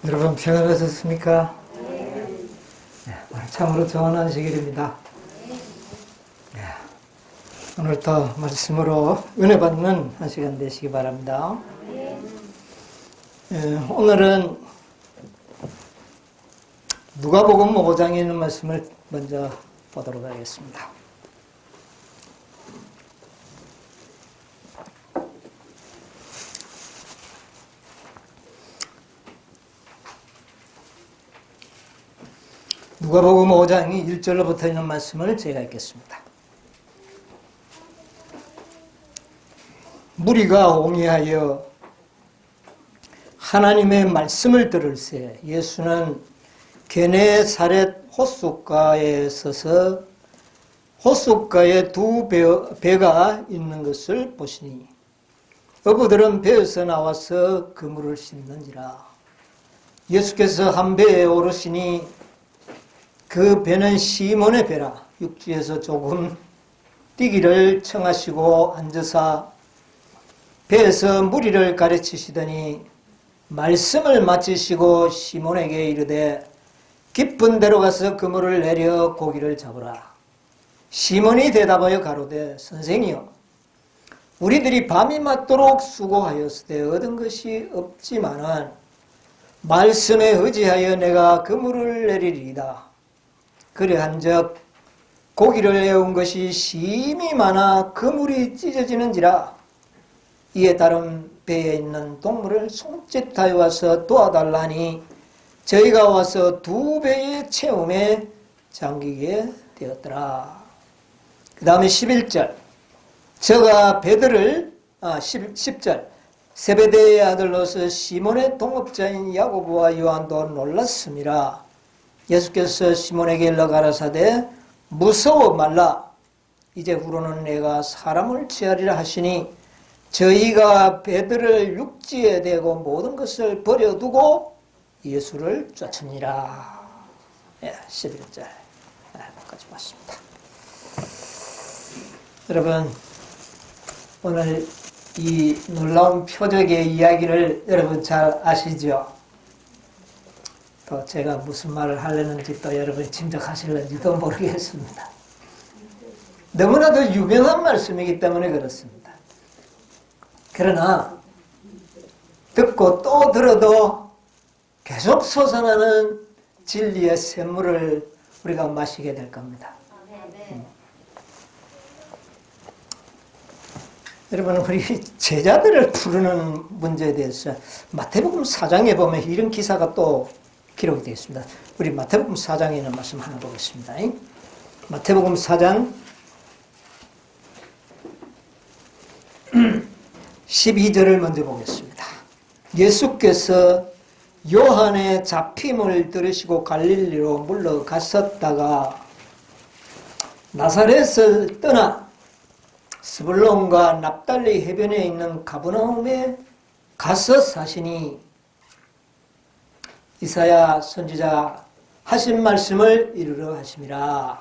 여러분 평안하셨습니까? 네. 오늘 참으로 좋은 안식일입니다. 네. 오늘도 말씀으로 은혜 받는 한 시간 되시기 바랍니다. 네. 오늘은 누가복음 5장에 있는 말씀을 먼저 보도록 하겠습니다. 누가복음 5장이 1절로부터 있는 말씀을 제가 읽겠습니다. 무리가 오미하여 하나님의 말씀을 들을새 예수는 게네사렛 호숫가에 서서 호숫가에 두 배가 있는 것을 보시니 어부들은 배에서 나와서 그물을 씻는지라. 예수께서 한 배에 오르시니 그 배는 시몬의 배라. 육지에서 조금 뛰기를 청하시고 앉으사 배에서 무리를 가르치시더니 말씀을 마치시고 시몬에게 이르되 깊은 데로 가서 그물을 내려 고기를 잡으라. 시몬이 대답하여 가로되 선생이여 우리들이 밤이 맞도록 수고하였으되 얻은 것이 없지만은 말씀에 의지하여 내가 그물을 내리리이다. 그래한즉 고기를 내온 것이 심히 많아 그물이 찢어지는지라. 이에 다른 배에 있는 동물을 손짓하여 와서 도와달라니 저희가 와서 두 배의 채움에 잠기게 되었더라. 그 다음에 11절 저가 배들을 10절 세베대의 아들로서 시몬의 동업자인 야고보와 요한도 놀랐음이라. 예수께서 시몬에게 일러 가라사대 무서워 말라. 이제 후로는 내가 사람을 취하리라 하시니 저희가 배들을 육지에 대고 모든 것을 버려두고 예수를 쫓으니라. 11절 여기까지 왔습니다. 여러분 오늘 이 놀라운 표적의 이야기를 여러분 잘 아시죠? 또 제가 무슨 말을 하려는지 또 여러분이 짐작하실는지도 모르겠습니다. 너무나도 유명한 말씀이기 때문에 그렇습니다. 그러나 듣고 또 들어도 계속 솟아나는 진리의 샘물을 우리가 마시게 될 겁니다. 여러분 우리 제자들을 부르는 문제에 대해서 마태복음 4장에 보면 이런 기사가 또 기록이 되어 있습니다. 우리 마태복음 4장에 있는 말씀 하나 보겠습니다. 마태복음 4장 12절을 먼저 보겠습니다. 예수께서 요한의 잡힘을 들으시고 갈릴리로 물러갔었다가 나사렛을 떠나 스불론과 납달리 해변에 있는 가버나움에 가서 사시니 이사야 선지자 하신 말씀을 이루려 하심이라.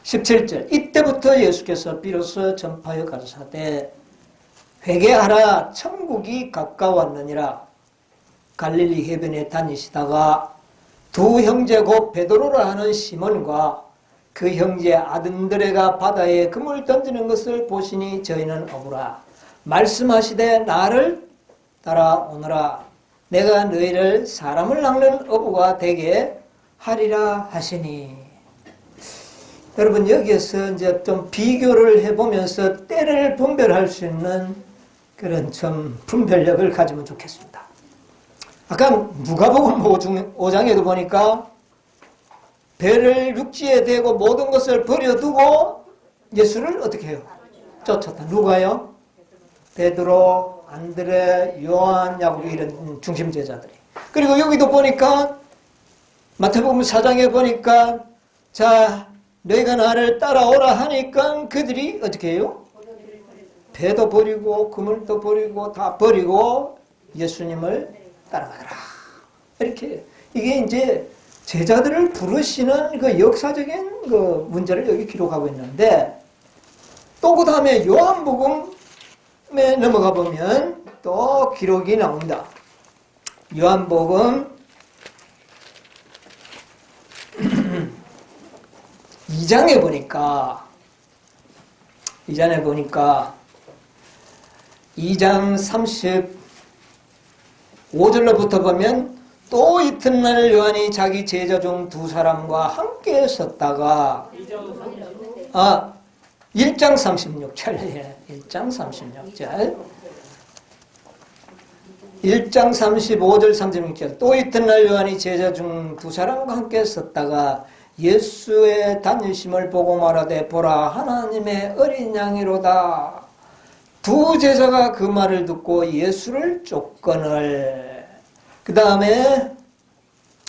17절 이때부터 예수께서 비로소 전파하여 가르사대 회개하라 천국이 가까웠느니라. 갈릴리 해변에 다니시다가 두 형제 곧 베드로라 하는 시몬과 그 형제 아들들에가 바다에 그물 던지는 것을 보시니 저희는 어부라. 말씀하시되 나를 따라오너라. 내가 너희를 사람을 낚는 어부가 되게 하리라 하시니. 여러분 여기에서 이제 좀 비교를 해보면서 때를 분별할 수 있는 그런 좀 분별력을 가지면 좋겠습니다. 아까 누가복음 5장에도 보니까 배를 육지에 대고 모든 것을 버려두고 예수를 어떻게 해요? 쫓았다. 누가요? 베드로, 안드레, 요한, 야고보 이런 중심 제자들이. 그리고 여기도 보니까 마태복음 4장에 보니까 자 너희가 나를 따라오라 하니까 그들이 어떻게 해요? 배도 버리고 그물도 버리고 다 버리고 예수님을 따라가라. 이렇게 이게 이제 제자들을 부르시는 그 역사적인 그 문제를 여기 기록하고 있는데 또 그 다음에 요한복음에 넘어가 보면 또 기록이 나옵니다. 요한복음 2장에 보니까 2장 35절로부터 보면 또 이튿날 요한이 자기 제자 중 두 사람과 함께 섰다가 1장 36절 1장 36절 1장 35절 36절 또 이튿날 요한이 제자 중 두 사람과 함께 섰다가 예수의 다니심을 보고 말하되 보라 하나님의 어린 양이로다. 두 제자가 그 말을 듣고 예수를 쫓거늘. 그 다음에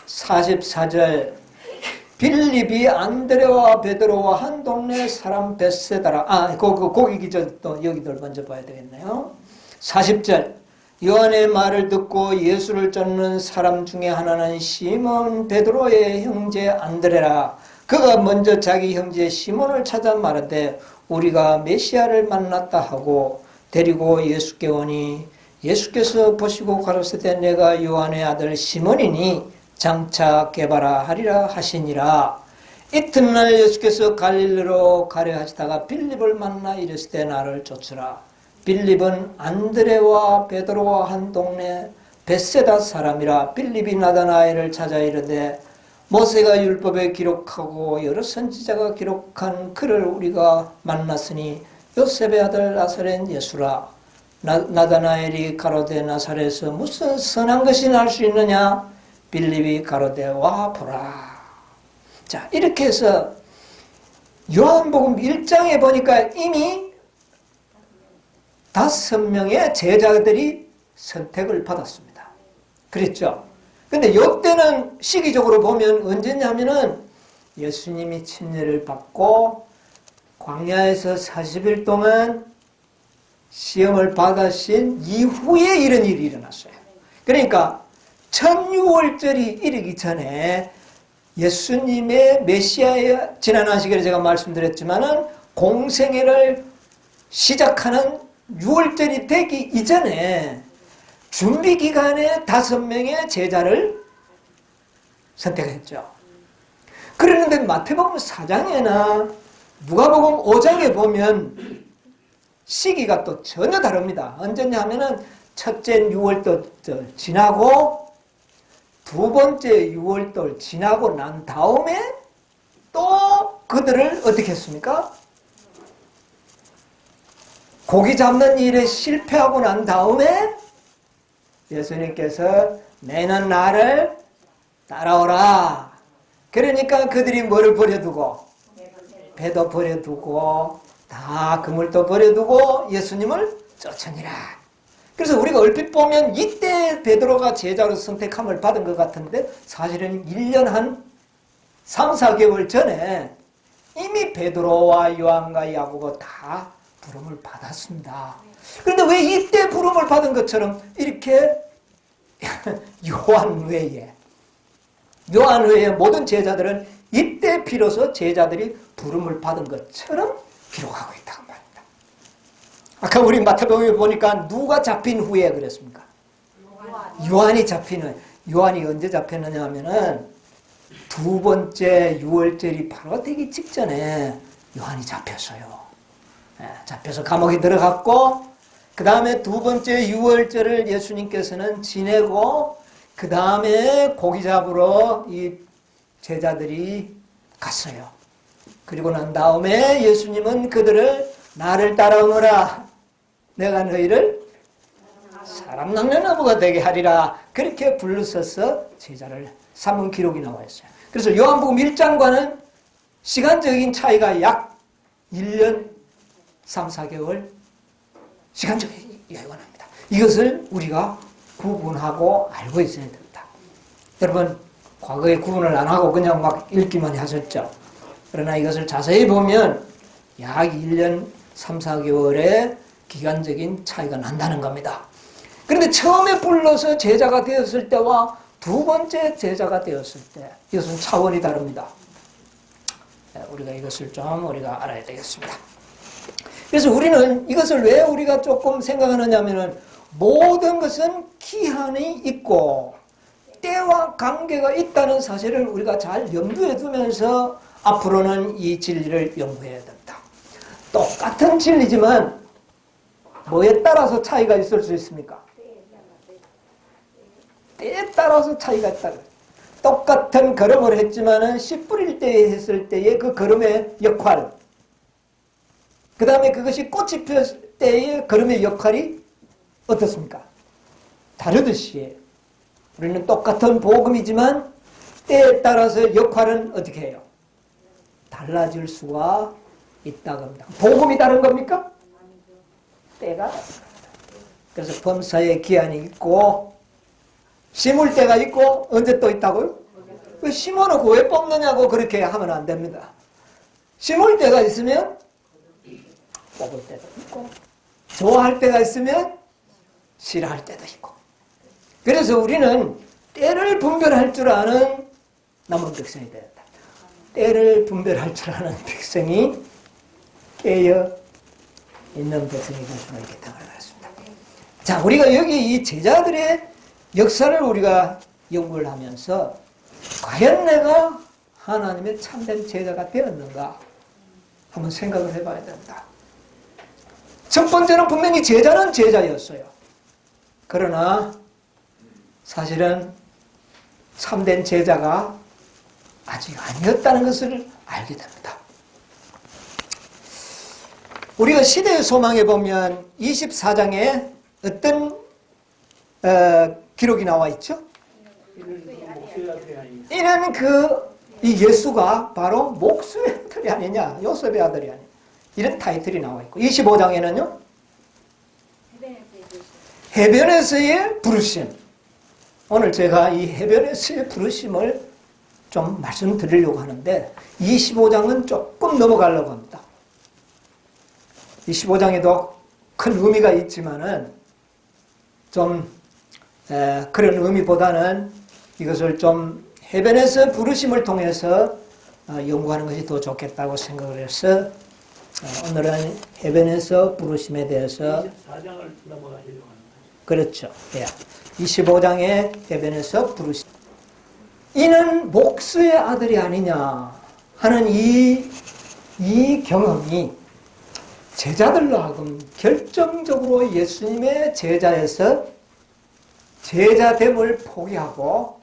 44절 빌립이 안드레와 베드로와 한 동네 사람 벳세다라. 거기 기절 또 여기들 먼저 봐야 되겠네요. 40절 요한의 말을 듣고 예수를 쫓는 사람 중에 하나는 시몬 베드로의 형제 안드레라. 그가 먼저 자기 형제 시몬을 찾아 말하되 우리가 메시아를 만났다 하고 데리고 예수께 오니 예수께서 보시고 가로세되 내가 요한의 아들 시몬이니 장차 게바라 하리라 하시니라. 이튿날 예수께서 갈릴리로 가려 하시다가 빌립을 만나 이르시되 나를 쫓으라. 빌립은 안드레와 베드로와 한 동네 벳세다 사람이라. 빌립이 나다나엘을 찾아 이르되 모세가 율법에 기록하고 여러 선지자가 기록한 그를 우리가 만났으니 요셉의 아들 나사렛 예수라. 나다나엘이 가로되 나사렛에서 무슨 선한 것이 날 수 있느냐. 빌립이 가로되 와 보라. 자, 이렇게 해서 요한복음 1장에 보니까 이미 5명의 제자들이 선택을 받았습니다. 그랬죠? 근데 이때는 시기적으로 보면 언제냐면은 예수님이 침례를 받고 광야에서 40일 동안 시험을 받으신 이후에 이런 일이 일어났어요. 그러니까 천유월절이 이르기 전에 예수님의 메시아의 지난 안식일에 제가 말씀드렸지만은 공생애를 시작하는 6월절이 되기 이전에 준비 기간에 5명의 제자를 선택했죠. 그런데 마태복음 4장이나 누가복음 5장에 보면 시기가 또 전혀 다릅니다. 언제냐 하면은 첫째 6월절 지나고 두 번째 6월절 지나고 난 다음에 또 그들을 어떻게 했습니까? 고기 잡는 일에 실패하고 난 다음에 예수님께서 내는 나를 따라오라. 그러니까 그들이 뭐를 버려두고 배도 버려두고 다 그물도 버려두고 예수님을 쫓으니라. 그래서 우리가 얼핏 보면 이때 베드로가 제자로 선택함을 받은 것 같은데 사실은 1년 한 3, 4개월 전에 이미 베드로와 요한과 야고보 다 부름을 받았습니다. 그런데 왜 이때 부름을 받은 것처럼 이렇게 요한 외에 모든 제자들은 이때 비로소 제자들이 부름을 받은 것처럼 기록하고 있다고 말입니다. 아까 우리 마태복음에 보니까 누가 잡힌 후에 그랬습니까? 요한이 잡힌 후에. 요한이 언제 잡혔느냐 하면은 두 번째 6월절이 바로 되기 직전에 요한이 잡혔어요. 잡혀서 감옥에 들어갔고 그 다음에 두 번째 6월절을 예수님께서는 지내고 그 다음에 고기 잡으러 이 제자들이 갔어요. 그리고 난 다음에 예수님은 그들을 나를 따라오너라. 내가 너희를 사람 낚는 어부가 되게 하리라. 그렇게 불러서서 제자를 삼은 기록이 나와 있어요. 그래서 요한복음 1장과는 시간적인 차이가 약 1년 3, 4개월 시간적인 여유가 납니다. 이것을 우리가 구분하고 알고 있어야 됩니다. 여러분 과거에 구분을 안 하고 그냥 막 읽기만 하셨죠. 그러나 이것을 자세히 보면 약 1년 3, 4개월의 기간적인 차이가 난다는 겁니다. 그런데 처음에 불러서 제자가 되었을 때와 두 번째 제자가 되었을 때 이것은 차원이 다릅니다. 우리가 이것을 좀 우리가 알아야 되겠습니다. 그래서 우리는 이것을 왜 우리가 조금 생각하느냐면은 모든 것은 기한이 있고 때와 관계가 있다는 사실을 우리가 잘 염두에 두면서 앞으로는 이 진리를 연구해야 된다. 똑같은 진리지만 뭐에 따라서 차이가 있을 수 있습니까? 때에 따라서 차이가 있다. 똑같은 걸음을 했지만은 씨 뿌릴 때 했을 때의 그 걸음의 역할, 그 다음에 그것이 꽃이 피었을 때의 걸음의 역할이 어떻습니까? 다르듯이 우리는 똑같은 복음이지만 때에 따라서 역할은 어떻게 해요? 달라질 수가 있다고 합니다. 복음이 다른 겁니까? 때가. 그래서 범사에 기한이 있고 심을 때가 있고 언제 또 있다고요? 심어놓고 왜 뽑느냐고 그렇게 하면 안 됩니다. 심을 때가 있으면 뽑을 때도 있고 좋아할 때가 있으면 싫어할 때도 있고, 그래서 우리는 때를 분별할 줄 아는 남은 백성이 되었다. 때를 분별할 줄 아는 백성이 깨어 있는 백성이 될 수가 있겠다고 말했습니다. 자, 우리가 여기 이 제자들의 역사를 우리가 연구를 하면서 과연 내가 하나님의 참된 제자가 되었는가 한번 생각을 해봐야 된다. 첫 번째는 분명히 제자는 제자였어요. 그러나 사실은 참된 제자가 아직 아니었다는 것을 알게 됩니다. 우리가 시대의 소망에 보면 24장에 어떤 기록이 나와 있죠? 이는 이 예수가 바로 목수의 아들이 아니냐, 요셉의 아들이 아니냐, 이런 타이틀이 나와 있고, 25장에는요 해변에서의 부르심. 오늘 제가 이 해변에서의 부르심을 좀 말씀드리려고 하는데 25장은 조금 넘어가려고 합니다. 25장에도 큰 의미가 있지만은 좀 그런 의미보다는 이것을 좀 해변에서 부르심을 통해서 연구하는 것이 더 좋겠다고 생각을 해서 오늘은 해변에서 부르심에 대해서 24장을 넘어가시려고 하는 거죠. 그렇죠. 예. 25장의 해변에서 부르심. 이는 목수의 아들이 아니냐 하는 이 경험이 제자들로 하여금 결정적으로 예수님의 제자에서 제자됨을 포기하고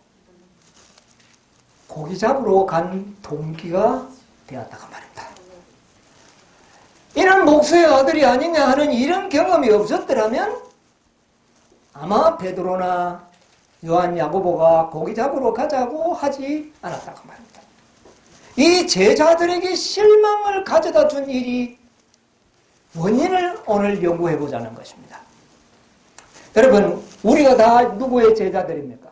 고기 잡으러 간 동기가 되었다고 말입니다. 이는 목수의 아들이 아니냐 하는 이런 경험이 없었더라면 아마 베드로나 요한, 야고보가 고기 잡으러 가자고 하지 않았다고 말입니다. 이 제자들에게 실망을 가져다 준 일이 원인을 오늘 연구해 보자는 것입니다. 여러분, 우리가 다 누구의 제자들입니까?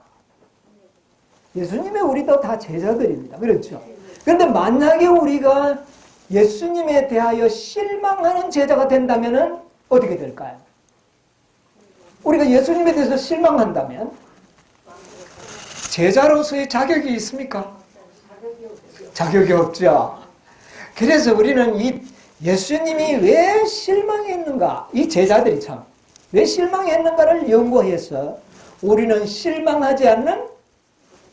예수님의 우리도 다 제자들입니다. 그렇죠? 그런데 만약에 우리가 예수님에 대하여 실망하는 제자가 된다면 어떻게 될까요? 우리가 예수님에 대해서 실망한다면 제자로서의 자격이 있습니까? 자격이 없죠. 그래서 우리는 이 예수님이 왜 실망했는가, 이 제자들이 참 왜 실망했는가를 연구해서 우리는 실망하지 않는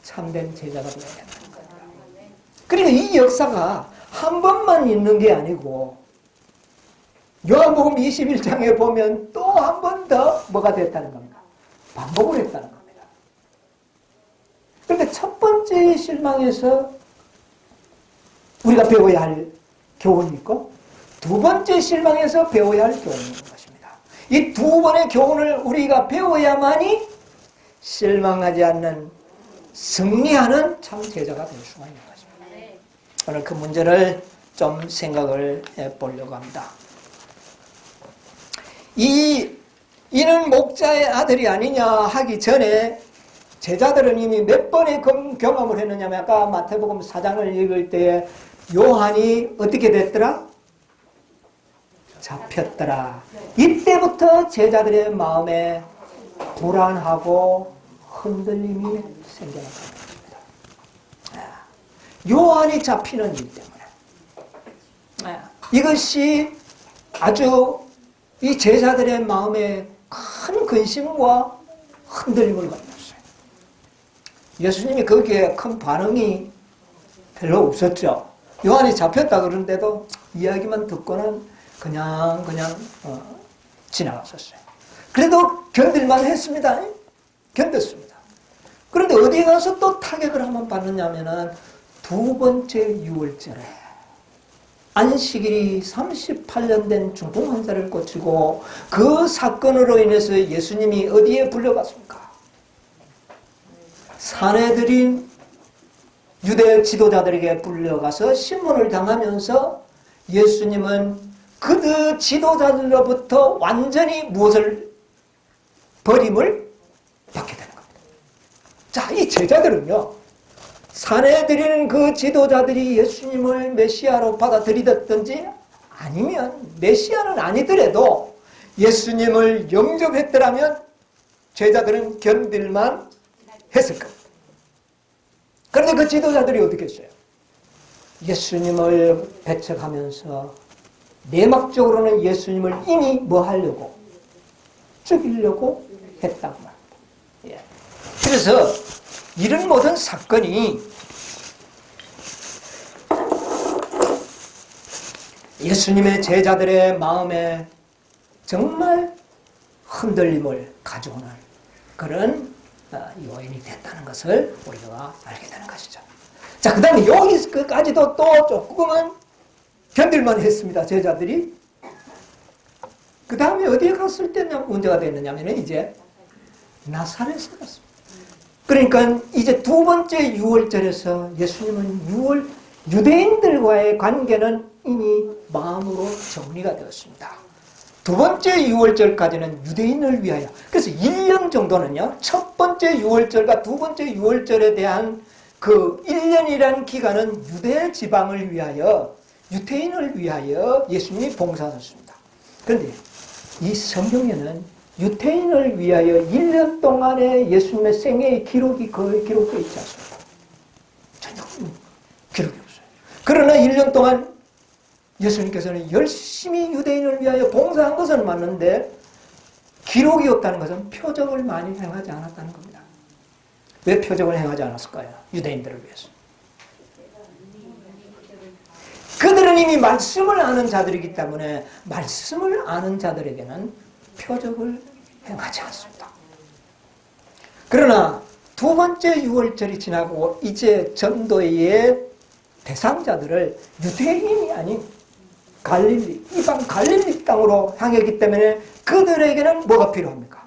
참된 제자가 되어야 한다는 거예요. 그러니까 이 역사가 한 번만 있는 게 아니고 요한복음 21장에 보면 또 한 번 더 뭐가 됐다는 겁니다. 반복을 했다는 겁니다. 그런데 첫 번째 실망에서 우리가 배워야 할 교훈이 있고 두 번째 실망에서 배워야 할 교훈이 있는 것입니다. 이 두 번의 교훈을 우리가 배워야만이 실망하지 않는 승리하는 참 제자가 될 수가 있는 것입니다. 오늘 그 문제를 좀 생각을 해보려고 합니다. 이는 목자의 아들이 아니냐 하기 전에 제자들은 이미 몇 번의 경험을 했느냐면 아까 마태복음 4장을 읽을 때에 요한이 어떻게 됐더라? 잡혔더라. 이때부터 제자들의 마음에 불안하고 흔들림이 생겨난 겁니다. 요한이 잡히는 일 때문에 이것이 아주 이 제자들의 마음에 큰 근심과 흔들림을 가졌어요. 예수님이 거기에 큰 반응이 별로 없었죠. 요한이 잡혔다 그러는데도 이야기만 듣고는 그냥 지나갔었어요. 그래도 견딜만 했습니다. 견뎠습니다. 그런데 어디에 가서 또 타격을 한번 받느냐면은 두 번째 유월절에 안식일이 38년 된 중풍 환자를 고치고 그 사건으로 인해서 예수님이 어디에 불려갔습니까? 사내들인 유대 지도자들에게 불려가서 신문을 당하면서 예수님은 그 지도자들로부터 완전히 무엇을 버림을 받게 되는 겁니다. 자, 이 제자들은요, 사내들인 그 지도자들이 예수님을 메시아로 받아들이든지 아니면 메시아는 아니더라도 예수님을 영접했더라면 제자들은 견딜만 했을 겁니다. 그런데 그 지도자들이 어떻게 했어요? 예수님을 배척하면서 내막적으로는 예수님을 이미 뭐 하려고? 죽이려고 했다고 말합니다. 예. 그래서 이런 모든 사건이 예수님의 제자들의 마음에 정말 흔들림을 가져오는 그런 요인이 됐다는 것을 우리가 알게 되는 것이죠. 자, 그 다음에 여기까지도 또 조금은 견딜만 했습니다, 제자들이. 그 다음에 어디에 갔을 때 문제가 됐느냐면 이제 나사렛에 갔습니다. 그러니까 이제 두 번째 유월절에서 예수님은 유대인들과의 관계는 이미 마음으로 정리가 되었습니다. 두 번째 유월절까지는 유대인을 위하여. 그래서 1년 정도는요, 첫 번째 유월절과 두 번째 유월절에 대한 그 1년이라는 기간은 유대 지방을 위하여, 유대인을 위하여 예수님이 봉사하셨습니다. 그런데 이 성경에는 유대인을 위하여 1년 동안의 예수님의 생애의 기록이 거의 기록되어 있지 않습니다. 전혀 기록이 없어요. 그러나 1년 동안 예수님께서는 열심히 유대인을 위하여 봉사한 것은 맞는데 기록이 없다는 것은 표적을 많이 행하지 않았다는 겁니다. 왜 표적을 행하지 않았을까요? 유대인들을 위해서. 그들은 이미 말씀을 아는 자들이기 때문에 말씀을 아는 자들에게는 표적을 행하지 않습니다. 그러나 두 번째 유월절이 지나고 이제 전도의 대상자들을 유대인이 아닌 갈릴리, 이방 갈릴리 땅으로 향했기 때문에 그들에게는 뭐가 필요합니까?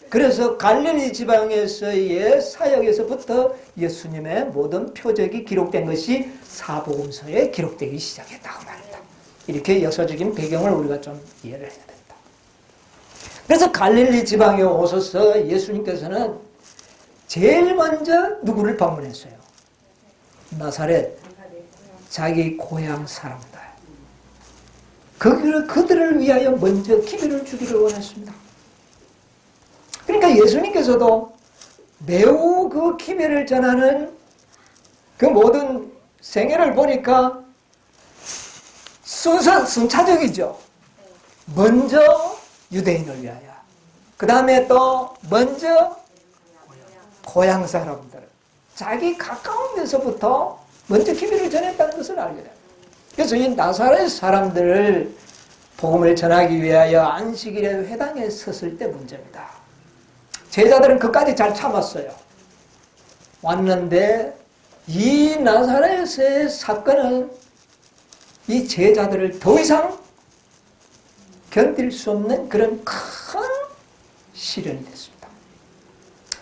그래서 갈릴리 지방에서의 사역에서부터 예수님의 모든 표적이 기록된 것이 사복음서에 기록되기 시작했다고 말합니다. 이렇게 역사적인 배경을 우리가 좀 이해를 해야 된다. 그래서 갈릴리 지방에 오셔서 예수님께서는 제일 먼저 누구를 방문했어요? 나사렛, 자기 고향 사람들. 그들을 위하여 먼저 기회를 주기를 원했습니다. 그러니까 예수님께서도 매우 그 기회를 전하는 그 모든 생애를 보니까 순차적이죠. 먼저 유대인을 위하여, 그 다음에 또 먼저 고향 사람들, 자기 가까운 데서부터 먼저 기회를 전했다는 것을 알게 됩니다. 그래서 이 나사렛 사람들을 복음을 전하기 위하여 안식일에 회당에 섰을 때 문제입니다. 제자들은 그까지 잘 참았어요. 왔는데 이 나사렛의 사건은 이 제자들을 더 이상 견딜 수 없는 그런 큰 시련이 됐습니다.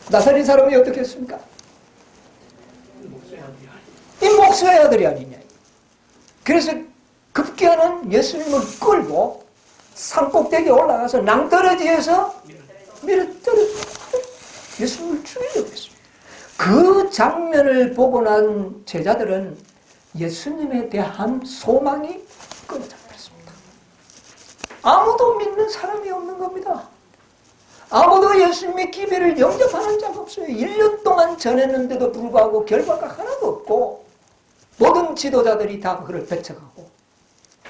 나사렛 사람이 어떻게 했습니까? 이 목수의 아들이 아니냐. 그래서 급기야는 예수님을 끌고 산꼭대기에 올라가서 낭떠러지에서 밀어떨어져 예수님을 죽이려고 했습니다. 그 장면을 보고 난 제자들은 예수님에 대한 소망이 끊어져 버렸습니다. 아무도 믿는 사람이 없는 겁니다. 아무도 예수님의 기회를 영접하는 자가 없어요. 1년 동안 전했는데도 불구하고 결과가 하나도 없고 모든 지도자들이 다 그를 배척하고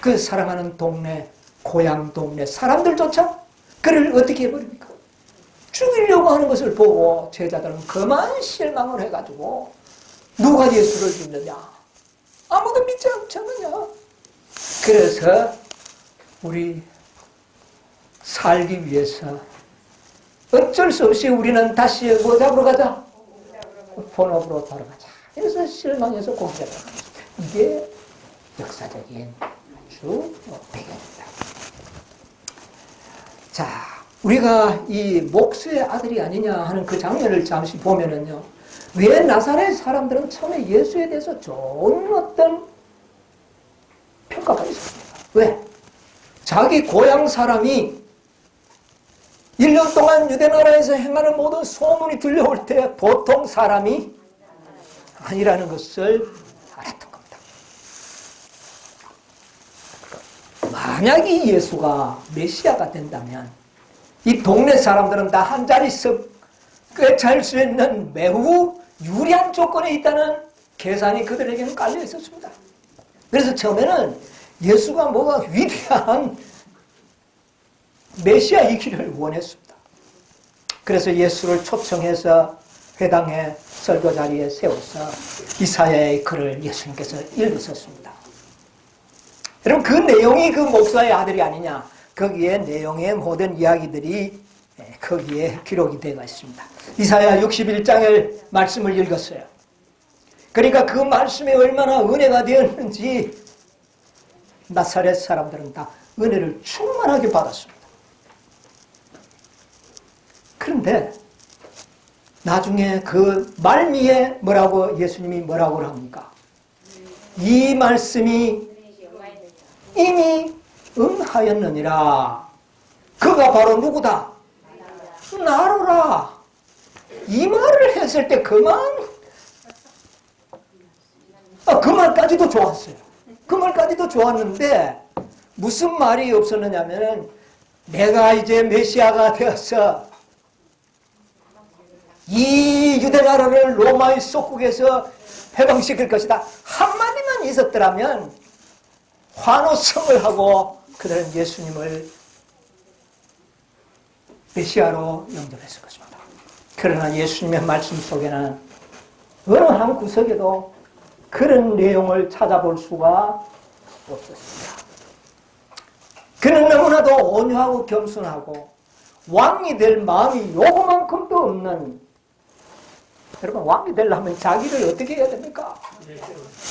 그 사랑하는 동네, 고향 동네 사람들조차 그를 어떻게 해버립니까? 죽이려고 하는 것을 보고 제자들은 그만 실망을 해가지고 누가 예수를 믿느냐? 아무도 믿지 않지 않느냐? 그래서 우리 살기 위해서 어쩔 수 없이 우리는 다시 뭐 잡으러 가자? 본업으로 돌아가자. 그래서 실망해서 고기 잡으러 가자. 이게 역사적인 아주 배경입니다. 자, 우리가 이 목수의 아들이 아니냐 하는 그 장면을 잠시 보면은요, 왜 나사렛 사람들은 처음에 예수에 대해서 좋은 어떤 평가가 있었습니까? 왜? 자기 고향 사람이 1년 동안 유대나라에서 행하는 모든 소문이 들려올 때 보통 사람이 아니라는 것을 알았던 겁니다. 만약 이 예수가 메시아가 된다면 이 동네 사람들은 다 한 자리씩 꿰찰 수 있는 매우 유리한 조건에 있다는 계산이 그들에게는 깔려 있었습니다. 그래서 처음에는 예수가 뭐가 위대한 메시아이기를 원했습니다. 그래서 예수를 초청해서 회당의 설교 자리에 세워서 이사야의 글을 예수님께서 읽으셨습니다. 여러분, 그 내용이 그 목사의 아들이 아니냐, 거기에 내용의 모든 이야기들이 거기에 기록이 되어 있습니다. 이사야 61장의 말씀을 읽었어요. 그러니까 그 말씀이 얼마나 은혜가 되었는지 나사렛 사람들은 다 은혜를 충만하게 받았습니다. 그런데 나중에 그 말미에 뭐라고 예수님이 뭐라고 합니까? 이 말씀이 이미 응하였느니라. 그가 바로 누구다? 나로라. 이 말을 했을 때 그 말까지도 좋았어요. 그 말까지도 좋았는데 무슨 말이 없었느냐면, 내가 이제 메시아가 되어서 이 유대나라를 로마의 속국에서 해방시킬 것이다. 한마디만 있었더라면 환호성을 하고 그들은 예수님을 메시아로 영접했을 것입니다. 그러나 예수님의 말씀 속에는 어느 한 구석에도 그런 내용을 찾아볼 수가 없었습니다. 그는 너무나도 온유하고 겸손하고 왕이 될 마음이 요거만큼도 없는, 여러분, 왕이 되려면 자기를 어떻게 해야 됩니까?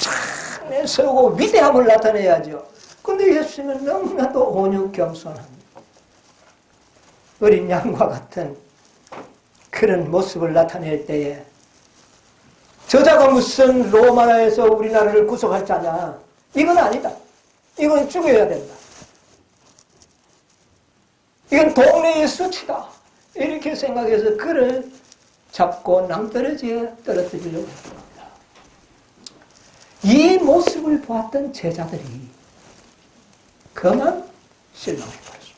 참 내세우고 위대함을 나타내야죠. 그런데 예수님은 너무나도 온유 겸손합니다. 어린 양과 같은 그런 모습을 나타낼 때에 저자가 무슨 로마나에서 우리나라를 구속할 자냐, 이건 아니다. 이건 죽여야 된다. 이건 동네의 수치다. 이렇게 생각해서 그를 잡고 낭떠러지에 떨어뜨리려고 했던 겁니다. 이 모습을 보았던 제자들이 그만 실망해버렸습니다.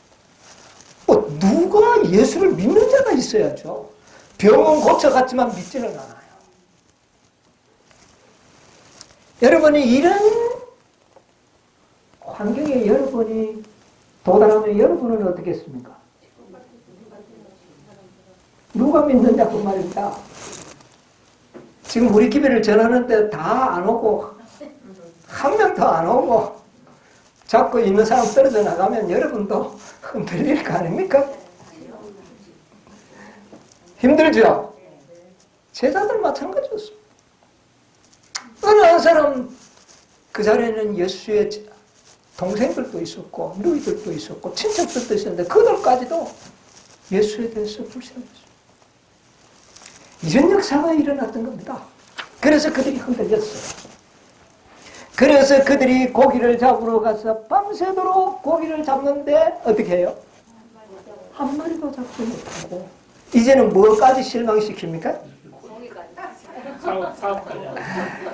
누가 예수를 믿는 자가 있어야죠. 병은 고쳐갔지만 믿지는 않아요. 여러분이 이런 환경에 여러분이 도달하면 여러분은 어떻게 했습니까? 누가 믿느냐고 말입니다. 지금 우리 기회를 전하는데 다 안 오고 한 명도 안 오고 자꾸 있는 사람 떨어져 나가면 여러분도 흔들릴 거 아닙니까? 힘들죠? 제자들 마찬가지였습니다. 어느 한 사람, 그 자리에는 예수의 동생들도 있었고 누이들도 있었고 친척들도 있었는데 그들까지도 예수에 대해서 불신했습니다. 이런 역사가 일어났던 겁니다. 그래서 그들이 흔들렸어요. 그래서 그들이 고기를 잡으러 가서 밤새도록 고기를 잡는데 어떻게 해요? 한 마리도 잡지 못하고 이제는 뭐까지 실망시킵니까?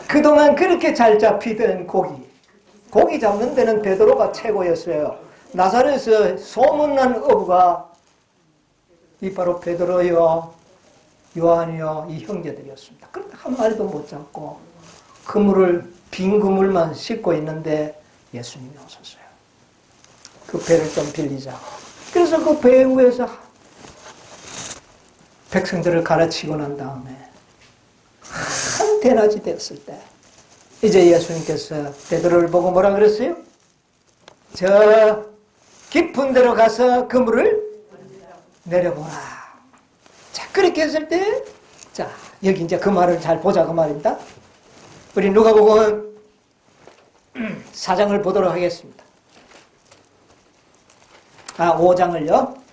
그동안 그렇게 잘 잡히던 고기 잡는 데는 베드로가 최고였어요. 나사렛에서 소문난 어부가 이 바로 베드로요, 요한이요, 이 형제들이었습니다. 그런데 한 마리도 못 잡고 빈 그물만 싣고 있는데 예수님이 오셨어요. 그 배를 좀 빌리자. 그래서 그 배 위에서 백성들을 가르치고 난 다음에 한 대낮이 되었을 때 이제 예수님께서 베드로를 보고 뭐라 그랬어요? 저 깊은 데로 가서 그물을 내려보라. 자, 그렇게 했을 때, 자, 여기 이제 그 말을 잘 보자, 그 말입니다. 우리 누가복음 4장을 보도록 하겠습니다. 5장을요.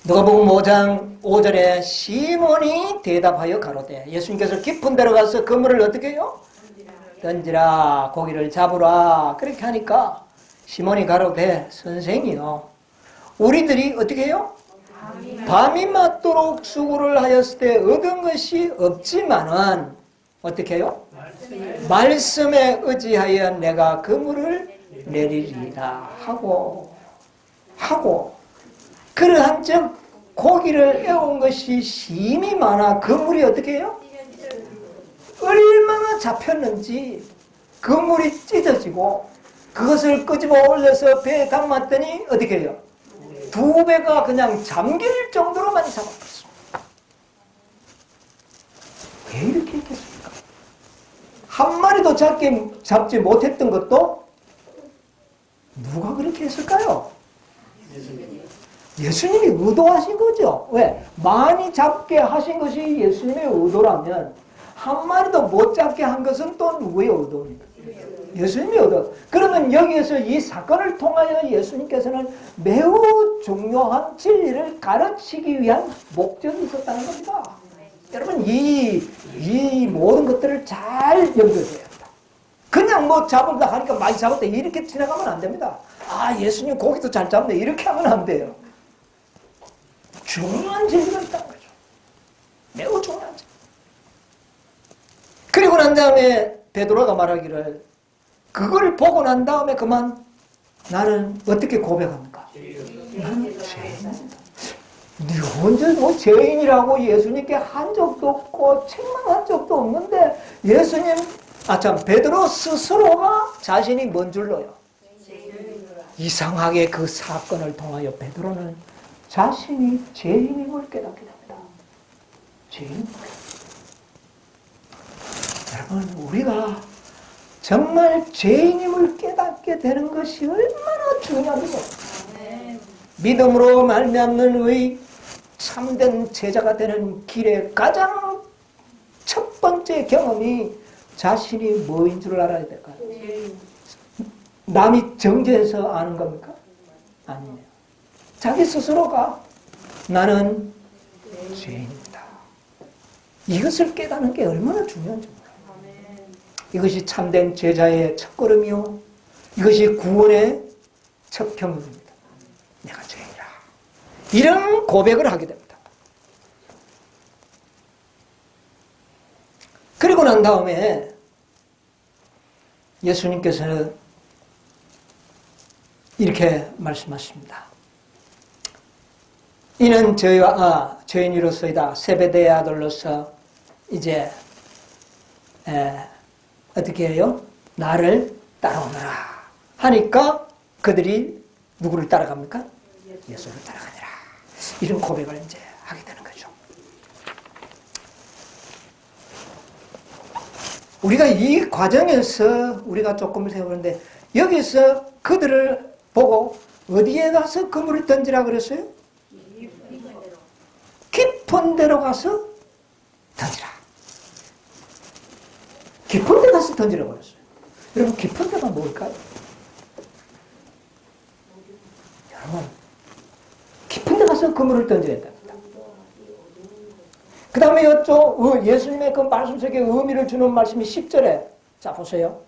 누가복음 5장 5절에 시몬이 대답하여 가로되, 예수님께서 깊은 데로 가서 그물을 어떻게 해요? 던지라, 고기를 잡으라. 그렇게 하니까 시몬이 가로되, 선생이요, 우리들이 어떻게 해요? 밤이 맞도록 수고를 하였을 때 얻은 것이 없지만은 어떻게 해요? 말씀에 의지하여 내가 그물을 내리리라 하고 그러한즉 고기를 애운 것이 심히 많아 그물이 어떻게 해요? 얼마나 잡혔는지 그물이 찢어지고 그것을 끄집어 올려서 배에 담았더니 어떻게 해요? 2배가 그냥 잠길 정도로 많이 잡아버렸습니다. 왜 이렇게 했겠습니까? 한 마리도 잡지 못했던 것도 누가 그렇게 했을까요? 예수님이 의도하신 거죠. 왜? 많이 잡게 하신 것이 예수님의 의도라면 한 마리도 못 잡게 한 것은 또 누구의 의도입니까? 예수님의 의도. 그러면 여기에서 이 사건을 통하여 예수님께서는 매우 중요한 진리를 가르치기 위한 목적이 있었다는 겁니다. 여러분, 이 모든 것들을 잘 연결해야 합니다. 그냥 뭐 잡은다 하니까 많이 잡았다 이렇게 지나가면 안 됩니다. 아, 예수님 고기도 잘 잡네 이렇게 하면 안 돼요. 중요한 진리가 있다는 거죠. 매우 중요한 진리. 그리고 난 다음에 베드로가 말하기를, 그걸 보고 난 다음에 그만 나는 어떻게 고백합니까? 나는 죄인이다. 네가 언제 뭐 죄인이라고 예수님께 한 적도 없고 책망한 적도 없는데 예수님, 베드로 스스로가 자신이 뭔 줄로요? 이상하게 그 사건을 통하여 베드로는 자신이 죄인임을 깨닫게 됩니다. 죄인. 여러분, 우리가 정말 죄인임을 깨닫게 되는 것이 얼마나 중요합니까? 믿음으로 말미암는 의 참된 제자가 되는 길의 가장 첫 번째 경험이 자신이 뭐인 줄 알아야 될까요? 남이 정죄해서 아는 겁니까? 아니에요. 자기 스스로가 나는 죄인이다. 이것을 깨닫는 게 얼마나 중요한지 몰라요. 이것이 참된 제자의 첫걸음이요. 이것이 구원의 첫 경험입니다. 내가 죄인이라. 이런 고백을 하게 됩니다. 그리고 난 다음에 예수님께서는 이렇게 말씀하십니다. 이는 저희와 죄인으로서이다. 세베대의 아들로서 이제 어떻게 해요? 나를 따라오너라 하니까 그들이 누구를 따라갑니까? 예수를 따라가니라. 이런 고백을 이제 하게 되는 거죠. 우리가 이 과정에서 우리가 조금 세우는데 여기서 그들을 보고 어디에 가서 그물을 던지라 그랬어요? 깊은 데로 가서 던지라. 깊은 데 가서 던지라고 그랬어요. 여러분, 깊은 데가 뭘까요? 여러분, 깊은 데 가서 그물을 던져야 됩니다. 그 다음에 이쪽 예수님의 그 말씀 속에 의미를 주는 말씀이 10절에 자 보세요.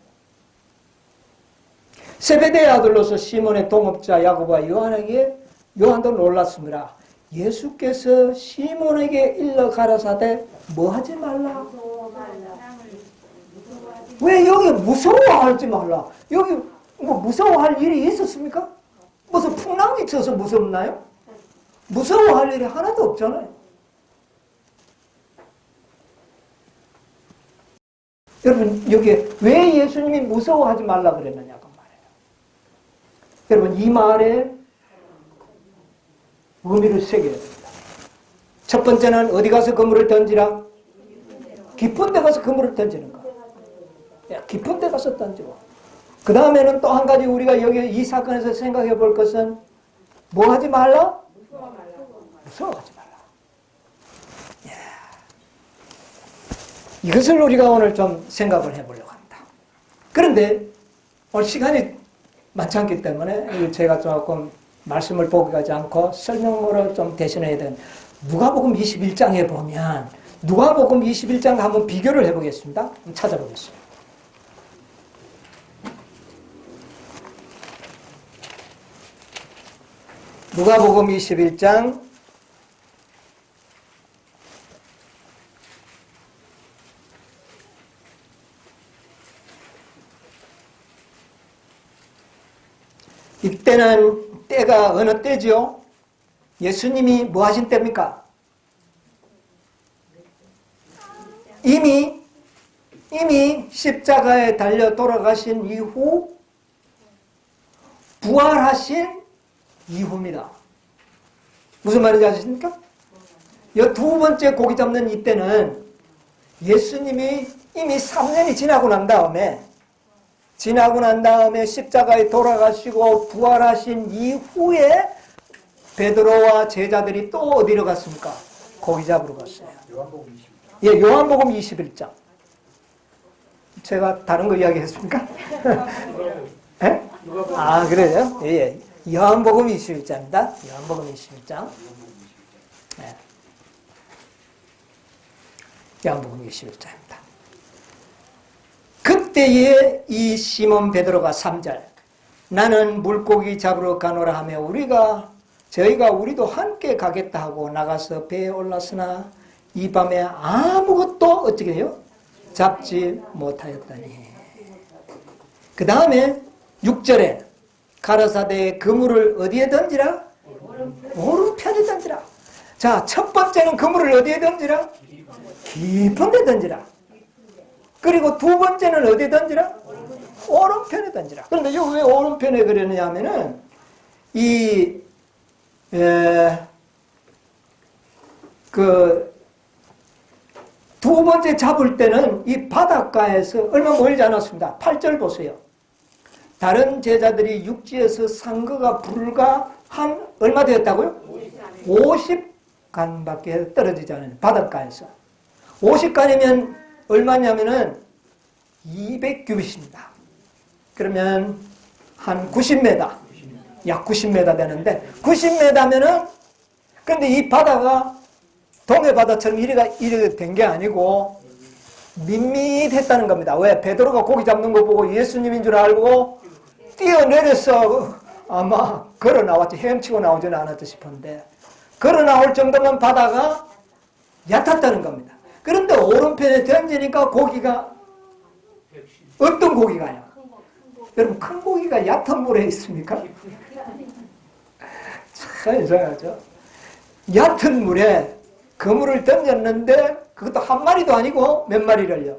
세베대의 아들로서 시몬의 동업자 야고보와 요한에게 요한도 놀랐습니다. 예수께서 시몬에게 일러 가라사대 뭐 하지 말라? 왜 여기 무서워하지 말라? 여기 뭐 무서워할 일이 있었습니까? 무슨 풍랑이 쳐서 무섭나요? 무서워할 일이 하나도 없잖아요. 여러분, 여기에 왜 예수님이 무서워하지 말라 그랬느냐고 말해요. 여러분, 이 말에 의미를 새겨야 됩니다. 첫 번째는 어디 가서 그물을 던지라? 깊은 데 가서 그물을 던지는 거. 깊은 데 가서 던지고. 그 다음에는 또 한 가지 우리가 여기 이 사건에서 생각해 볼 것은 뭐 하지 말라? 무서워하지 말라. 이것을 우리가 오늘 좀 생각을 해보려고 합니다. 그런데 오늘 시간이 많지 않기 때문에 제가 조금 말씀을 보기하지 않고 설명으로 좀 대신해야 되는 누가복음 21장에 보면 누가복음 21장 한번 비교를 해보겠습니다. 한번 찾아보겠습니다. 누가복음 21장 '이때는 때가 어느 때지요? 예수님이 뭐 하신 때입니까? 이미 십자가에 달려 돌아가신 이후 부활하신 이후입니다. 무슨 말인지 아십니까? 이 두 번째 고기 잡는 이때는 예수님이 이미 3년이 지나고 난 다음에 십자가에 돌아가시고 부활하신 이후에 베드로와 제자들이 또 어디로 갔습니까? 고기 잡으러 갔어요. 요한복음 21장. 제가 다른 거 이야기했습니까? 예? 아, 그래요? 예. 요한복음 21장입니다. 요한복음 21장. 네. 요한복음 21장입니다. 그때에 이 시몬 베드로가 3절 나는 물고기 잡으러 가노라 하며 우리도 함께 가겠다 하고 나가서 배에 올랐으나 이 밤에 아무것도 어떻게 해요? 잡지 못하였다니. 그 다음에 6절에 가라사대 그물을 어디에 던지라? 오른편에 던지라. 자, 첫 번째는 그물을 어디에 던지라? 깊은 데 던지라. 그리고 두 번째는 어디에 던지라? 오른편에 던지라. 그런데 이거 왜 오른편에 그러느냐 하면은 두 번째 잡을 때는 이 바닷가에서 얼마 멀지 않았습니다. 8절 보세요. 다른 제자들이 육지에서 산 거가 불과 한 얼마 되었다고요? 50간밖에 떨어지지 않은 바닷가에서. 50간이면 얼마냐면은 200규빗입니다. 그러면 한 90m, 약 90m 되는데 90m면은 그런데 이 바다가 동해 바다처럼 이래 된 게 아니고 밋밋했다는 겁니다. 왜? 베드로가 고기 잡는 거 보고 예수님인 줄 알고 뛰어내려서 아마 걸어 나왔지, 헤엄치고 나오지는 않았다 싶은데 걸어 나올 정도면 바다가 얕았다는 겁니다. 그런데 오른편에 던지니까 고기가 어떤 고기가요? 여러분, 큰 고기가 얕은 물에 있습니까? 참 이상하죠. 얕은 물에 그물을 던졌는데 그것도 한 마리도 아니고 몇 마리를요?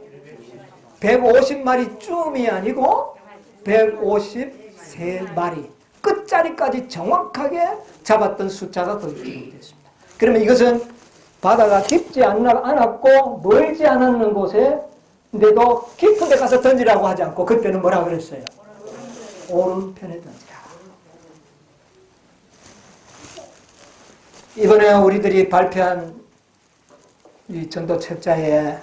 150마리쯤이 아니고 153마리. 끝자리까지 정확하게 잡았던 숫자가 거기 기록되었습니다. 그러면 이것은 바다가 깊지 않았고 멀지 않았는 곳에인데도 깊은 데 가서 던지라고 하지 않고 그때는 뭐라 그랬어요? 오른편에 던지라. 이번에 우리들이 발표한 이 전도 책자에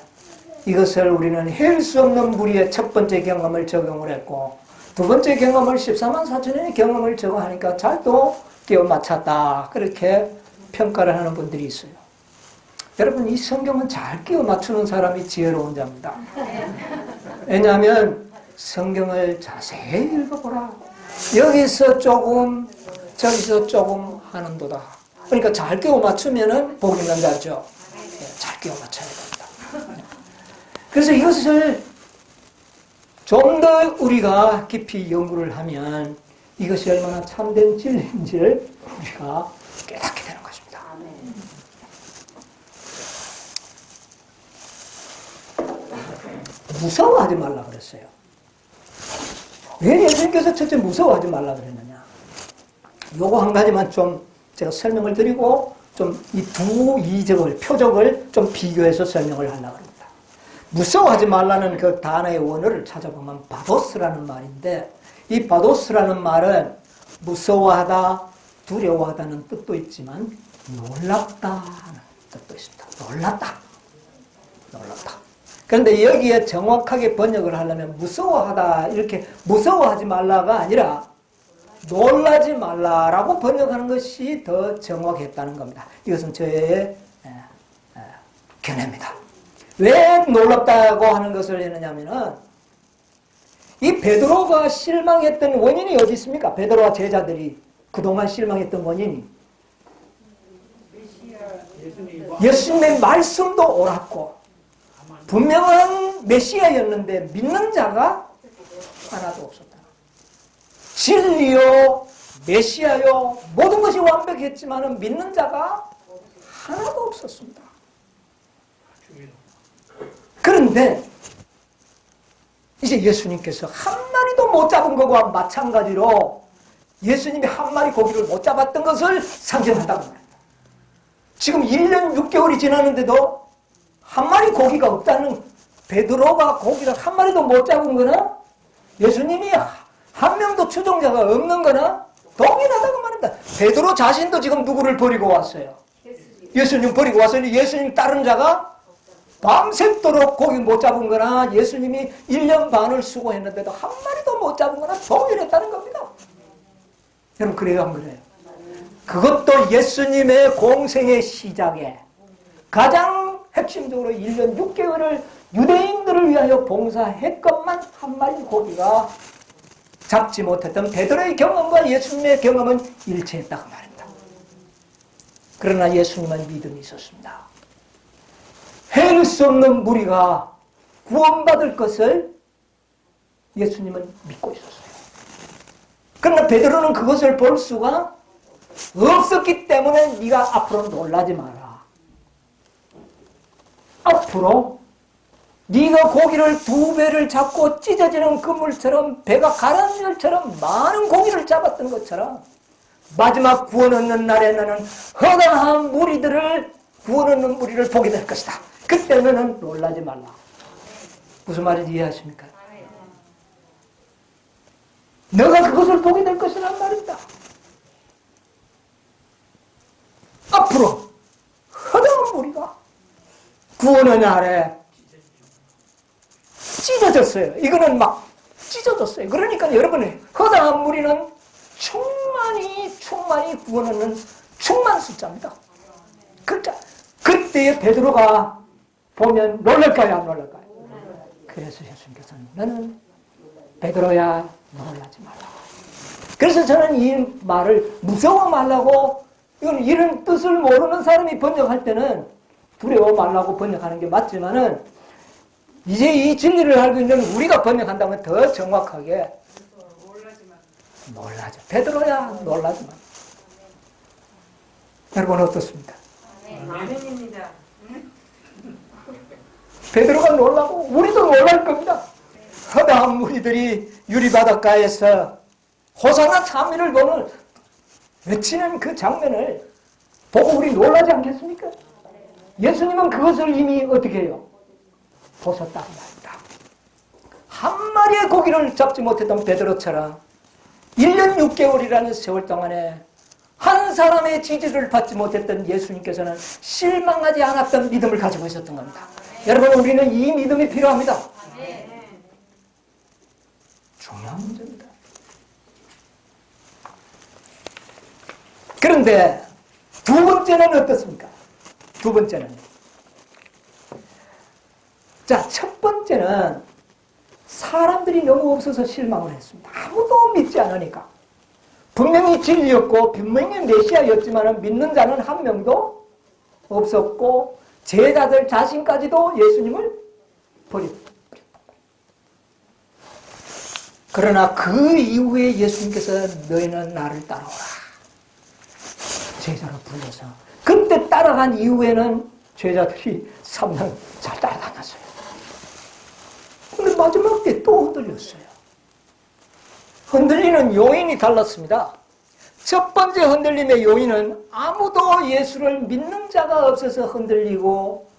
이것을 우리는 헤일 수 없는 무리의 첫 번째 경험을 적용을 했고 두 번째 경험을 14만 4천년의 경험을 적용하니까 잘도 끼워 맞췄다. 그렇게 평가를 하는 분들이 있어요. 여러분, 이 성경은 잘 끼워 맞추는 사람이 지혜로운 자입니다. 왜냐하면 성경을 자세히 읽어보라. 여기서 조금 저기서 조금 하는도다. 그러니까 잘 끼워 맞추면은 복 있는 자죠. 잘 끼워 맞춰야 됩니다. 그래서 이것을 좀 더 우리가 깊이 연구를 하면 이것이 얼마나 참된 진리인지를 우리가 깨닫게 되는 것입니다. 무서워하지 말라 그랬어요. 왜 예수님께서 첫째 무서워하지 말라 그랬느냐? 요거 한 가지만 좀 제가 설명을 드리고 좀 이 두 이적을, 표적을 좀 비교해서 설명을 하려고 합니다. 무서워하지 말라는 그 단어의 원어를 찾아보면 바도스라는 말인데, 이 바도스라는 말은 무서워하다, 두려워하다는 뜻도 있지만 놀랍다는 뜻도 있습니다. 놀랍다. 그런데 여기에 정확하게 번역을 하려면 무서워하다, 이렇게 무서워하지 말라가 아니라 놀라지 말라라고 번역하는 것이 더 정확했다는 겁니다. 이것은 저의 견해입니다. 왜 놀랍다고 하는 것을 했느냐면은 이 베드로가 실망했던 원인이 어디 있습니까? 베드로와 제자들이 그동안 실망했던 원인이 예수님의 말씀도 옳았고 분명한 메시아였는데 믿는 자가 하나도 없었다. 진리요, 메시아요, 모든 것이 완벽했지만 믿는 자가 하나도 없었습니다. 그런데 이제 예수님께서 한 마리도 못 잡은 것과 마찬가지로 예수님이 한 마리 고기를 못 잡았던 것을 상징한다고 합니다. 지금 1년 6개월이 지났는데도 한 마리 고기가 없다는, 베드로가 고기를 한 마리도 못 잡은 거나 예수님이 한 명도 추종자가 없는 거나 동일하다고 말합니다. 베드로 자신도 지금 누구를 버리고 왔어요? 예수님 버리고 왔으니 예수님 따른 자가 밤새도록 고기 못 잡은 거나 예수님이 1년 반을 수고했는데도 한 마리도 못 잡은 거나 동일했다는 겁니다. 여러분 그래요 안 그래요? 그것도 예수님의 공생의 시작에 가장 핵심적으로 1년 6개월을 유대인들을 위하여 봉사했건만 한 마리 고기가 잡지 못했던 베드로의 경험과 예수님의 경험은 일치했다고 말입니다. 그러나 예수님은 믿음이 있었습니다. 헤일 수 없는 무리가 구원받을 것을 예수님은 믿고 있었어요. 그러나 베드로는 그것을 볼 수가 없었기 때문에 네가 앞으로 놀라지 마라. 앞으로 네가 고기를 2배를 잡고 찢어지는 그물처럼 배가 가라앉는 열처럼 많은 고기를 잡았던 것처럼 마지막 구원 얻는 날에 너는 허다한 무리들을 구원 얻는 무리를 보게 될 것이다. 그때 너는 놀라지 말라. 무슨 말인지 이해하십니까? 너가 그것을 보게 될 것이란 말입니다. 앞으로 허다한 무리가 구원의 날에 찢어졌어요. 이거는 막 찢어졌어요. 그러니까 여러분의 허다한 무리는 충만히 구원하는 충만 숫자입니다. 그러니까 그때의 베드로가 보면 놀랄까요? 안 놀랄까요? 그래서 예수님께서는 너는 베드로야 놀라지 말라. 그래서 저는 이 말을 무서워 말라고, 이건 이런 뜻을 모르는 사람이 번역할 때는 두려워 말라고 번역하는 게 맞지만은 이제 이 진리를 알고 있는 우리가 번역한다면 더 정확하게 놀라지. 베드로야 놀라지 마. 여러분 어떻습니까? 아멘입니다. 베드로가 놀라고 우리도 놀랄 겁니다. 허다한 무리들이 유리바닷가에서 호산나 찬미를 보는 외치는 그 장면을 보고 우리 놀라지 않겠습니까? 예수님은 그것을 이미 어떻게 해요? 보셨다고 말입니다. 한 마리의 고기를 잡지 못했던 베드로처럼 1년 6개월이라는 세월 동안에 한 사람의 지지를 받지 못했던 예수님께서는 실망하지 않았던 믿음을 가지고 있었던 겁니다. 여러분 우리는 이 믿음이 필요합니다. 중요한 문제입니다. 그런데 두 번째는 어떻습니까? 두 번째는 자, 첫 번째는 사람들이 너무 없어서 실망을 했습니다. 아무도 믿지 않으니까. 분명히 진리였고 분명히 메시아였지만 믿는 자는 한 명도 없었고 제자들 자신까지도 예수님을 버렸다. 그러나 그 이후에 예수님께서 너희는 나를 따라오라. 제자로 불러서 그때 따라간 이후에는 제자들이 3년 잘 따라다녔어요. 근데 마지막 때 또 흔들렸어요. 흔들리는 요인이 달랐습니다. 첫 번째 흔들림의 요인은 아무도 예수를 믿는 자가 없어서 흔들리고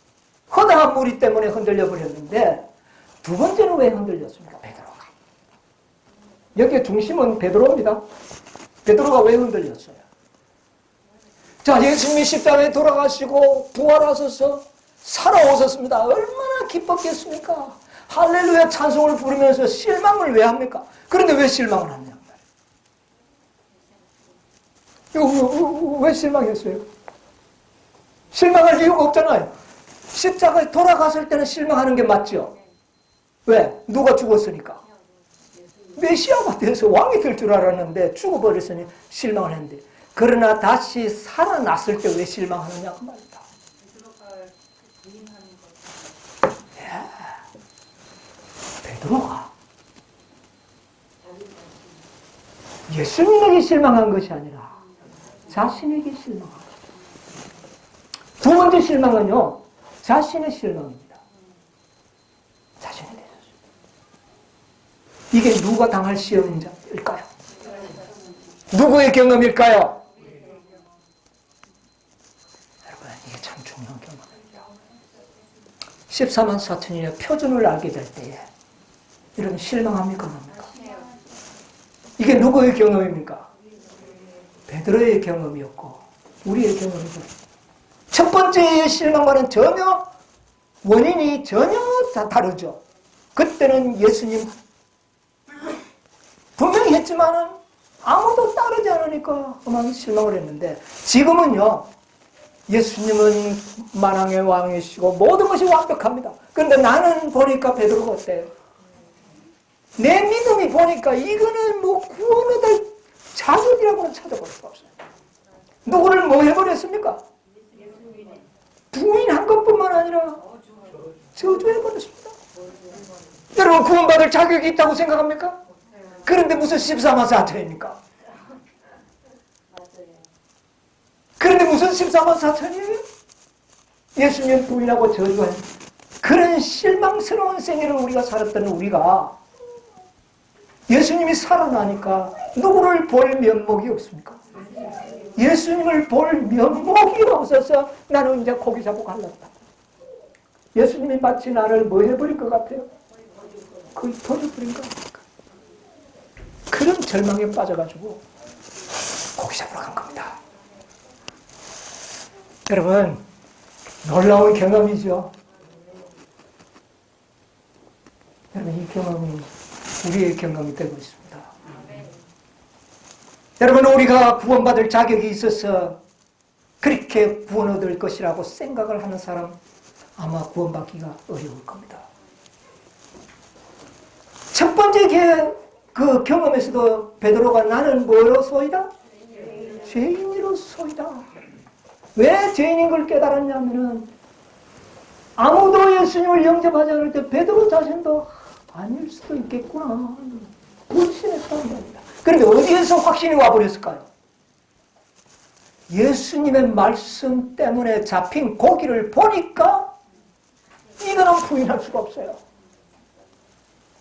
허다한 무리 때문에 흔들려 버렸는데, 두 번째는 왜 흔들렸습니까? 베드로가. 여기에 중심은 베드로입니다. 베드로가 왜 흔들렸어요? 자, 예수님이 십자가에 돌아가시고 부활하셔서 살아오셨습니다. 얼마나 기뻤겠습니까? 할렐루야 찬송을 부르면서 실망을 왜 합니까? 그런데 왜 실망을 하냐? 왜 실망했어요? 실망할 이유가 없잖아요. 십자가에 돌아갔을 때는 실망하는 게 맞죠? 왜? 누가 죽었으니까. 메시아가 돼서 왕이 될 줄 알았는데 죽어버렸으니 실망을 했는데, 그러나 다시 살아났을 때 왜 실망하느냐 그 말이다. 베드로가 예수님에게 실망한 것이 아니라 자신에게 실망한 것이다. 두 번째 실망은요, 자신의 실망입니다. 자신에 대해서. 이게 누가 당할 시험일까요? 누구의 경험일까요? 여러분, 이게 참 중요한 경험입니다. 14만 4천이의 표준을 알게 될 때에 여러분 실망합니까? 뭡니까? 이게 누구의 경험입니까? 베드로의 경험이었고 우리의 경험이죠. 첫 번째의 실망과는 전혀 원인이 전혀 다 다르죠. 그때는 예수님 분명히 했지만은 아무도 따르지 않으니까 그만 실망을 했는데, 지금은요, 예수님은 만왕의 왕이시고 모든 것이 완벽합니다. 그런데 나는 보니까 베드로가 어때요? 내 믿음이 보니까 이거는 뭐 구원 얻을 자격이라고는 찾아볼 수가 없어요. 누구를 뭐 해버렸습니까? 부인한 것뿐만 아니라 저주해버렸습니다. 여러분, 구원받을 자격이 있다고 생각합니까? 그런데 무슨 14만 4천입니까? 그런데 무슨 14만 4천이에요? 예수님 부인하고 저주한 그런 실망스러운 생애를 우리가 살았던 우리가 예수님이 살아나니까 누구를 볼 면목이 없습니까? 예수님을 볼 면목이 없어서 나는 이제 고기 잡고 갈랐다. 예수님이 마치 나를 뭐 해버릴 것 같아요? 거의 버려버린 것 같아요. 그런 절망에 빠져가지고 고기 잡으러 간 겁니다. 여러분, 놀라운 경험이죠. 여러분, 이 경험이 우리의 경험이 되고 있습니다. 여러분, 우리가 구원받을 자격이 있어서 그렇게 구원 얻을 것이라고 생각을 하는 사람 아마 구원받기가 어려울 겁니다. 첫 번째 그 경험에서도 베드로가 나는 뭐로소이다? 죄인으로소이다. 왜 죄인인 걸 깨달았냐면은 아무도 예수님을 영접하지 않을 때 베드로 자신도 아닐 수도 있겠구나 불신했다는 겁니다. 그런데 어디에서 확신이 와버렸을까요? 예수님의 말씀 때문에 잡힌 고기를 보니까 이거는 부인할 수가 없어요.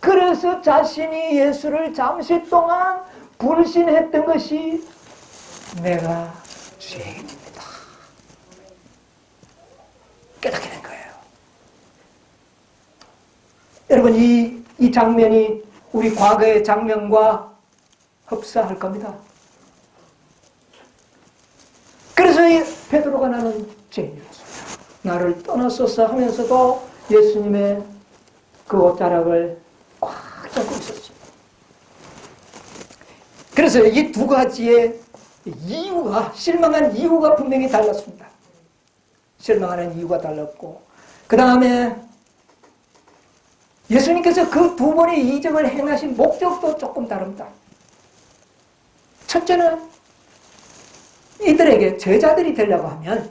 그래서 자신이 예수를 잠시 동안 불신했던 것이 내가 죄인입니다. 깨닫게 된 거예요. 여러분, 이 장면이 우리 과거의 장면과 흡사할 겁니다. 그래서 이 베드로가 나는 죄인이었습니다. 나를 떠났었어 하면서도 예수님의 그 옷자락을 꽉 잡고 있었습니다. 그래서 이 두 가지의 이유가, 실망한 이유가 분명히 달랐습니다. 실망하는 이유가 달랐고, 그 다음에 예수님께서 그 두 번의 이적을 행하신 목적도 조금 다릅니다. 첫째는 이들에게 제자들이 되려고 하면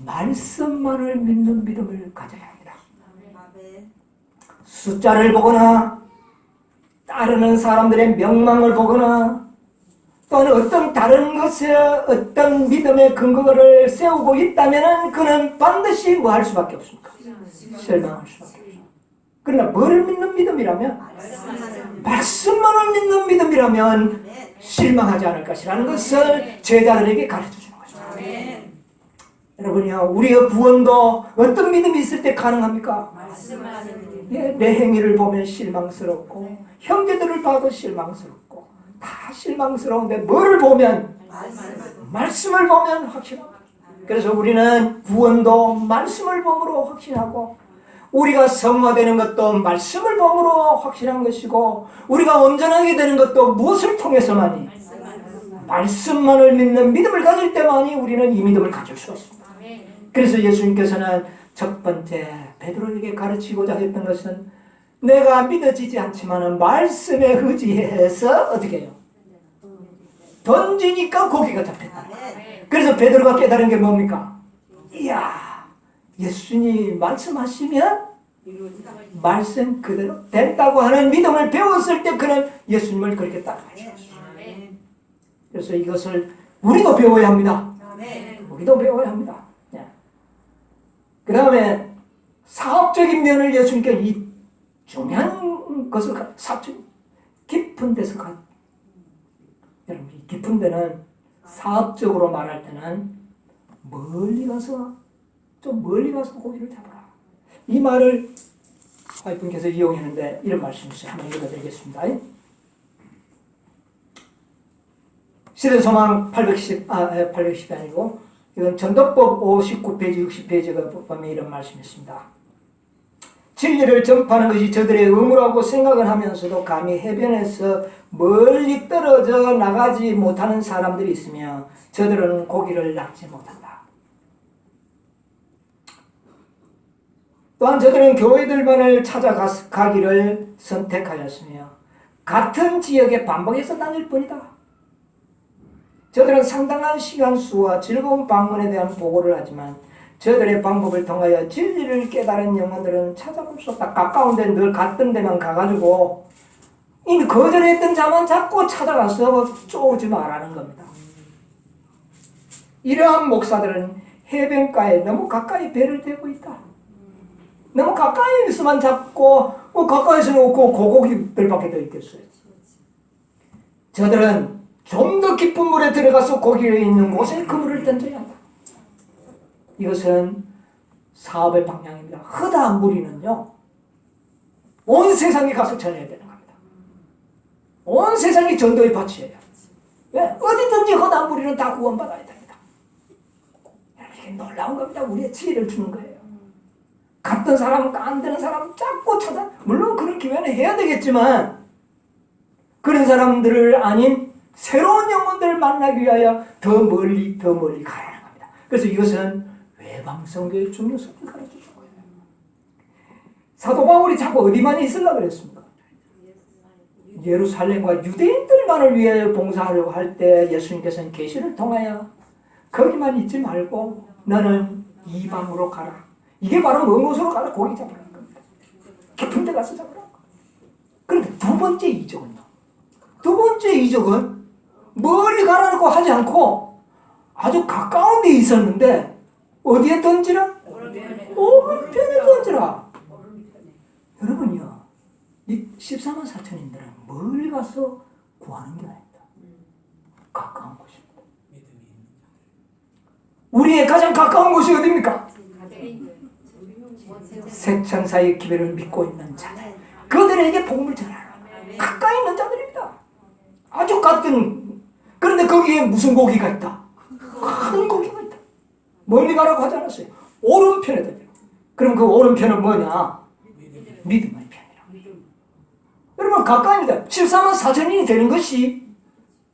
말씀만을 믿는 믿음을 가져야 합니다. 숫자를 보거나 따르는 사람들의 명망을 보거나 또는 어떤 다른 것에 어떤 믿음의 근거를 세우고 있다면 그는 반드시 뭐 할 수밖에 없습니까? 실망할 수밖에 없습니다. 그러나 뭐를 믿는 믿음이라면 말씀만을 믿는 믿음이라고 믿으라면 실망하지 않을 것이라는 것을 제자들에게 가르쳐 주는 거죠. 여러분이요, 우리의 구원도 어떤 믿음이 있을 때 가능합니까? 예, 내 행위를 보면 실망스럽고 형제들을 봐도 실망스럽고 다 실망스러운데 뭐를 보면? 말씀을 보면 확신합니다. 그래서 우리는 구원도 말씀을 보므로 확신하고 우리가 성화되는 것도 말씀을 보므로 확신한 것이고 우리가 온전하게 되는 것도 무엇을 통해서만이? 말씀만을 믿는 믿음을 가질 때만이 우리는 이 믿음을 가질 수 있습니다. 그래서 예수님께서는 첫 번째 베드로에게 가르치고자 했던 것은 내가 믿어지지 않지만 말씀에 의지해서 어떻게 해요? 던지니까 고기가 잡혔다. 그래서 베드로가 깨달은 게 뭡니까? 이야, 예수님이 말씀하시면 말씀 그대로 된다고 하는 믿음을 배웠을 때 그는 예수님을 그렇게 따라가죠. 그래서 이것을 우리도 배워야 합니다. 우리도 배워야 합니다. 그 다음에 사업적인 면을 예수님께 이 중요한 것을 사업적 깊은 데서 여러분 이 깊은 데는 사업적으로 말할 때는 멀리 가서 좀 멀리 가서 고기를 잡아라. 이 말을 와이프께서 이용했는데 이런 말씀이세요. 한번 읽어드리겠습니다. 시대소망 810이 아니고 이건 전도법 59페이지 60페이지가 보면 이런 말씀이 있습니다. 진리를 전파하는 것이 저들의 의무라고 생각을 하면서도 감히 해변에서 멀리 떨어져 나가지 못하는 사람들이 있으며 저들은 고기를 낚지 못한다. 또한 저들은 교회들만을 찾아가기를 선택하였으며 같은 지역에 반복해서 다닐 뿐이다. 저들은 상당한 시간수와 즐거운 방문에 대한 보고를 하지만 저들의 방법을 통하여 진리를 깨달은 영혼들은 찾아볼 수 없다. 가까운 데 늘 갔던 데만 가가지고 이미 거절했던 자만 자꾸 찾아가서 쪼오지 말라는 겁니다. 이러한 목사들은 해변가에 너무 가까이 배를 대고 있다. 너무 가까이서만 잡고 가까이서는 없고 고고기들밖에 더 있겠어요. 저들은 좀 더 깊은 물에 들어가서 고기가 있는 곳에 그물을 던져야 한다. 이것은 사업의 방향입니다. 허다한 무리는요, 온 세상에 가서 전해야 되는 겁니다. 온 세상이 전도의 밭이에요. 왜? 어디든지 허다한 무리는 다 구원받아야 됩니다. 이게 놀라운 겁니다. 우리의 지혜를 주는 거예요. 갔던 사람, 안 되는 사람 자꾸 찾아, 물론 그런 기회는 해야 되겠지만 그런 사람들을 아닌 새로운 영혼들을 만나기 위하여 더 멀리 가야 하는 겁니다. 그래서 이것은 외방성교의 중요성을 가르쳐준 거예요. 사도 바울이 자꾸 어디만 있으려고 그랬습니까? 예루살렘과 유대인들만을 위해 봉사하려고 할 때 예수님께서는 계시를 통하여 거기만 있지 말고 너는 이방으로 가라. 이게 바로 먼 곳으로 가라. 고기 잡으라는 겁니다. 깊은 데 가서 잡으라는 겁니다. 그런데 두 번째 이적은요. 두 번째 이적은 멀리 가라고 하지 않고 아주 가까운 데 있었는데 어디에 던지라? 오른편에 던지라. 여러분요, 이 14만 4천인들은 멀리 가서 구하는 게 아닙니다. 가까운 곳입니다. 우리의 가장 가까운 곳이 어디입니까? 세천사의 기회를 믿고 있는 자들, 그들에게 복음을 전하라. 가까이 있는 자들입니다. 아주 같은. 그런데 거기에 무슨 고기가 있다? 큰 고기가 있다. 멀리 가라고 하지 않았어요. 오른편에 던져. 그럼 그 오른편은 뭐냐? 믿음의 편이라. 여러분, 가까이입니다. 14만 4천인이 되는 것이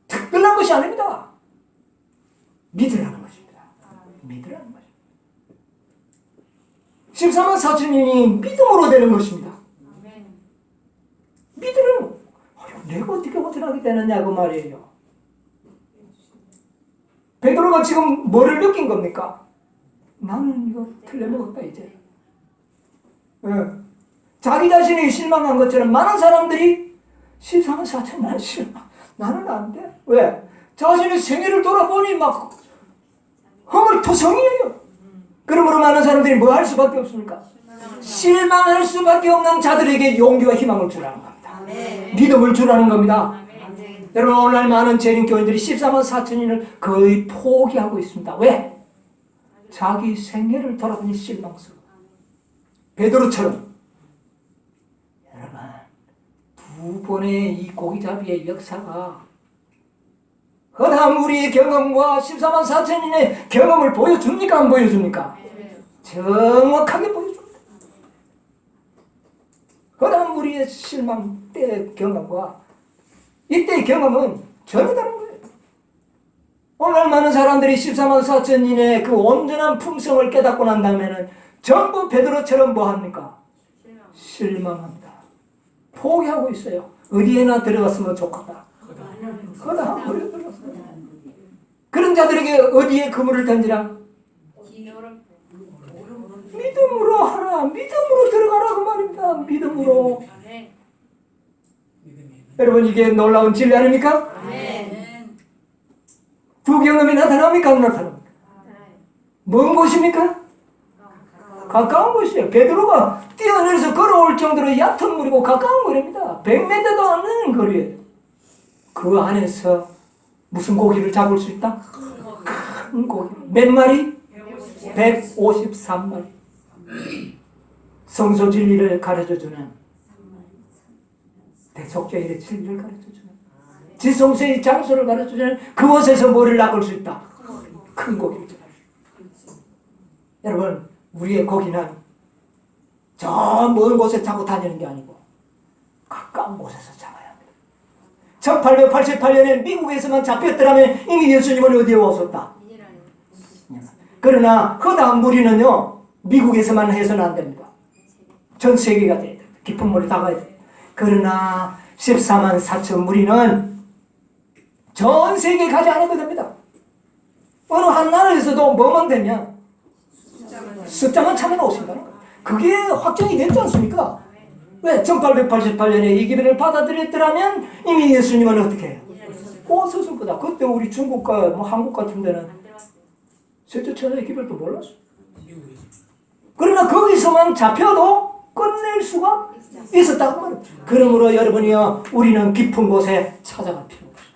특별한 것이 아닙니다. 믿으라는 것입니다. 믿으라는 것입니다. 14만 4천인이 믿음으로 되는 것입니다. 믿으라는, 내가 어떻게 온전하게 되느냐 그 말이에요. 베드로가 지금 뭐를 느낀 겁니까? 나는 이거 틀려먹었다 이제. 자기 자신이 실망한 것처럼 많은 사람들이 14만 4천 난 실망. 나는 안 돼. 왜? 자신의 생애를 돌아보니 막 허물투성이에요. 그러므로 많은 사람들이 뭐 할 수밖에 없습니까? 실망할 수밖에 없는 자들에게 용기와 희망을 주라는 겁니다. 믿음을 주라는 겁니다. 여러분 오늘날 많은 재림 교인들이 14만 4천인을 거의 포기하고 있습니다. 왜? 자기 생애를 돌아보니 실망스러워. 베드로처럼 여러분 두 번의 이 고기잡이의 역사가 허다한 우리의 경험과 14만 4천인의 경험을 보여줍니까? 안 보여줍니까? 정확하게 보여줍니다. 허다한 우리의 실망 때의 경험과 이때의 경험은 전혀 다른 거예요. 오늘 많은 사람들이 14만 4천인의 그 온전한 품성을 깨닫고 난 다음에는 전부 베드로처럼 뭐 합니까? 실망합니다. 포기하고 있어요. 어디에나 들어갔으면 좋겠다. 허다한 우리에 들어갔어요. 그런 자들에게 어디에 그물을 던지라? 믿음으로 하라. 믿음으로 들어가라 그 말입니다. 믿음으로. 여러분 이게 놀라운 진리 아닙니까? 두 경험이 나타납니까? 안 나타납니까? 먼 곳입니까? 가까운 곳이에요. 베드로가 뛰어내려서 걸어올 정도로 얕은 물이고 가까운 거리입니다. 100m도 안 되는 거리예요. 그 안에서 무슨 고기를 잡을 수 있다? 큰 고기. 몇 마리? 153마리. 성소 진리를 가르쳐주는 대속죄의 진리를 가르쳐주는 지성소의 장소를 가르쳐주는 그곳에서 뭐를 낚을 수 있다? 큰 고기를 잡을 수 있다. 여러분 우리의 고기는 저 먼 곳에 타고 다니는 게 아니고 가까운 곳에서 잡아야 합니다. 1888년에 미국에서만 잡혔더라면 이미 예수님은 어디에 왔었다? 그러나 허다한 무리는요 미국에서만 해서는 안 됩니다. 전 세계가 돼야 됩니다. 깊은 물에 다가야 돼요. 그러나 14만 4천 무리는 전 세계에 가지 않아도 됩니다. 어느 한 나라에서도 뭐만 되면 숫자만 차면 오신다는 거예요. 그게 확정이 됐지 않습니까? 왜? 1888년에 이 기별을 받아들였더라면 이미 예수님은 어떻게 해요? 오셨을 거다. 그때 우리 중국과 뭐 한국 같은 데는 셋째 천하의 기별도 몰랐어요. 그러나 거기서만 잡혀도 끝낼 수가 있었다고 말이에요. 그러므로 여러분이요 우리는 깊은 곳에 찾아갈 필요가 없어요.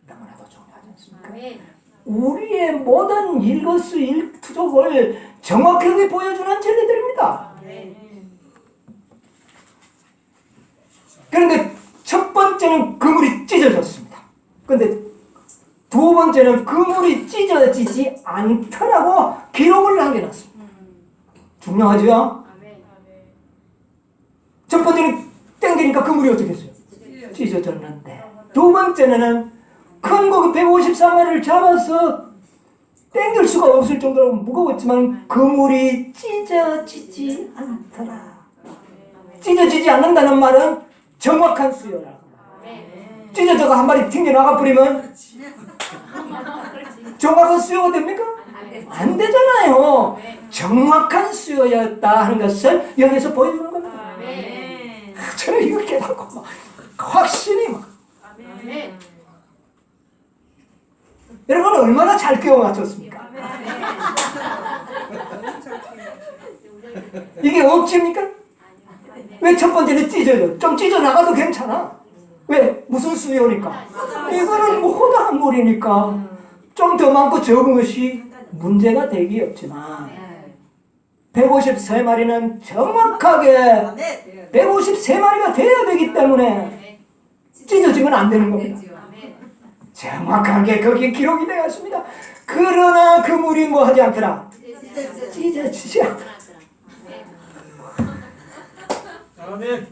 너무나도 중요하지 않습니까? 우리의 모든 일거수일투족을 정확하게 보여주는 진리들입니다. 그런데 첫 번째는 그물이 찢어졌습니다. 그런데 두 번째는 그물이 찢어지지 않더라고 기록을 남겨놨습니다. 중요하죠? 첫 번째는 땡기니까 그물이 어떻게 했어요? 찢어졌는데 두 번째는 큰 고기 153마리를 잡아서 땡길 수가 없을 정도로 무거웠지만 그물이 찢어지지 않더라. 찢어지지 않는다는 말은 정확한 수요라. 찢어져가 한 마리 튕겨나가 버리면 정확한 수요가 됩니까? 안 되잖아요. 정확한 수요였다 하는 것을 여기서 보여주는 겁니다. 저는 이걸 깨닫고 막 확신이 막 여러분 얼마나 잘 끼워 맞췄습니까? 이게 억지입니까? 왜 첫 번째는 찢어져? 좀 찢어나가도 괜찮아. 왜? 무슨 수요니까? 이거는 뭐 허다한 물이니까 좀 더 많고 적은 것이 문제가 되기 없지만 153마리는 정확하게 153마리가 돼야 되기 때문에 찢어지면 안 되는 겁니다. 정확하게 거기에 기록이 되어 있습니다. 그러나 그 물이 뭐 하지 않더라? 찢어지지 않더라. 아멘.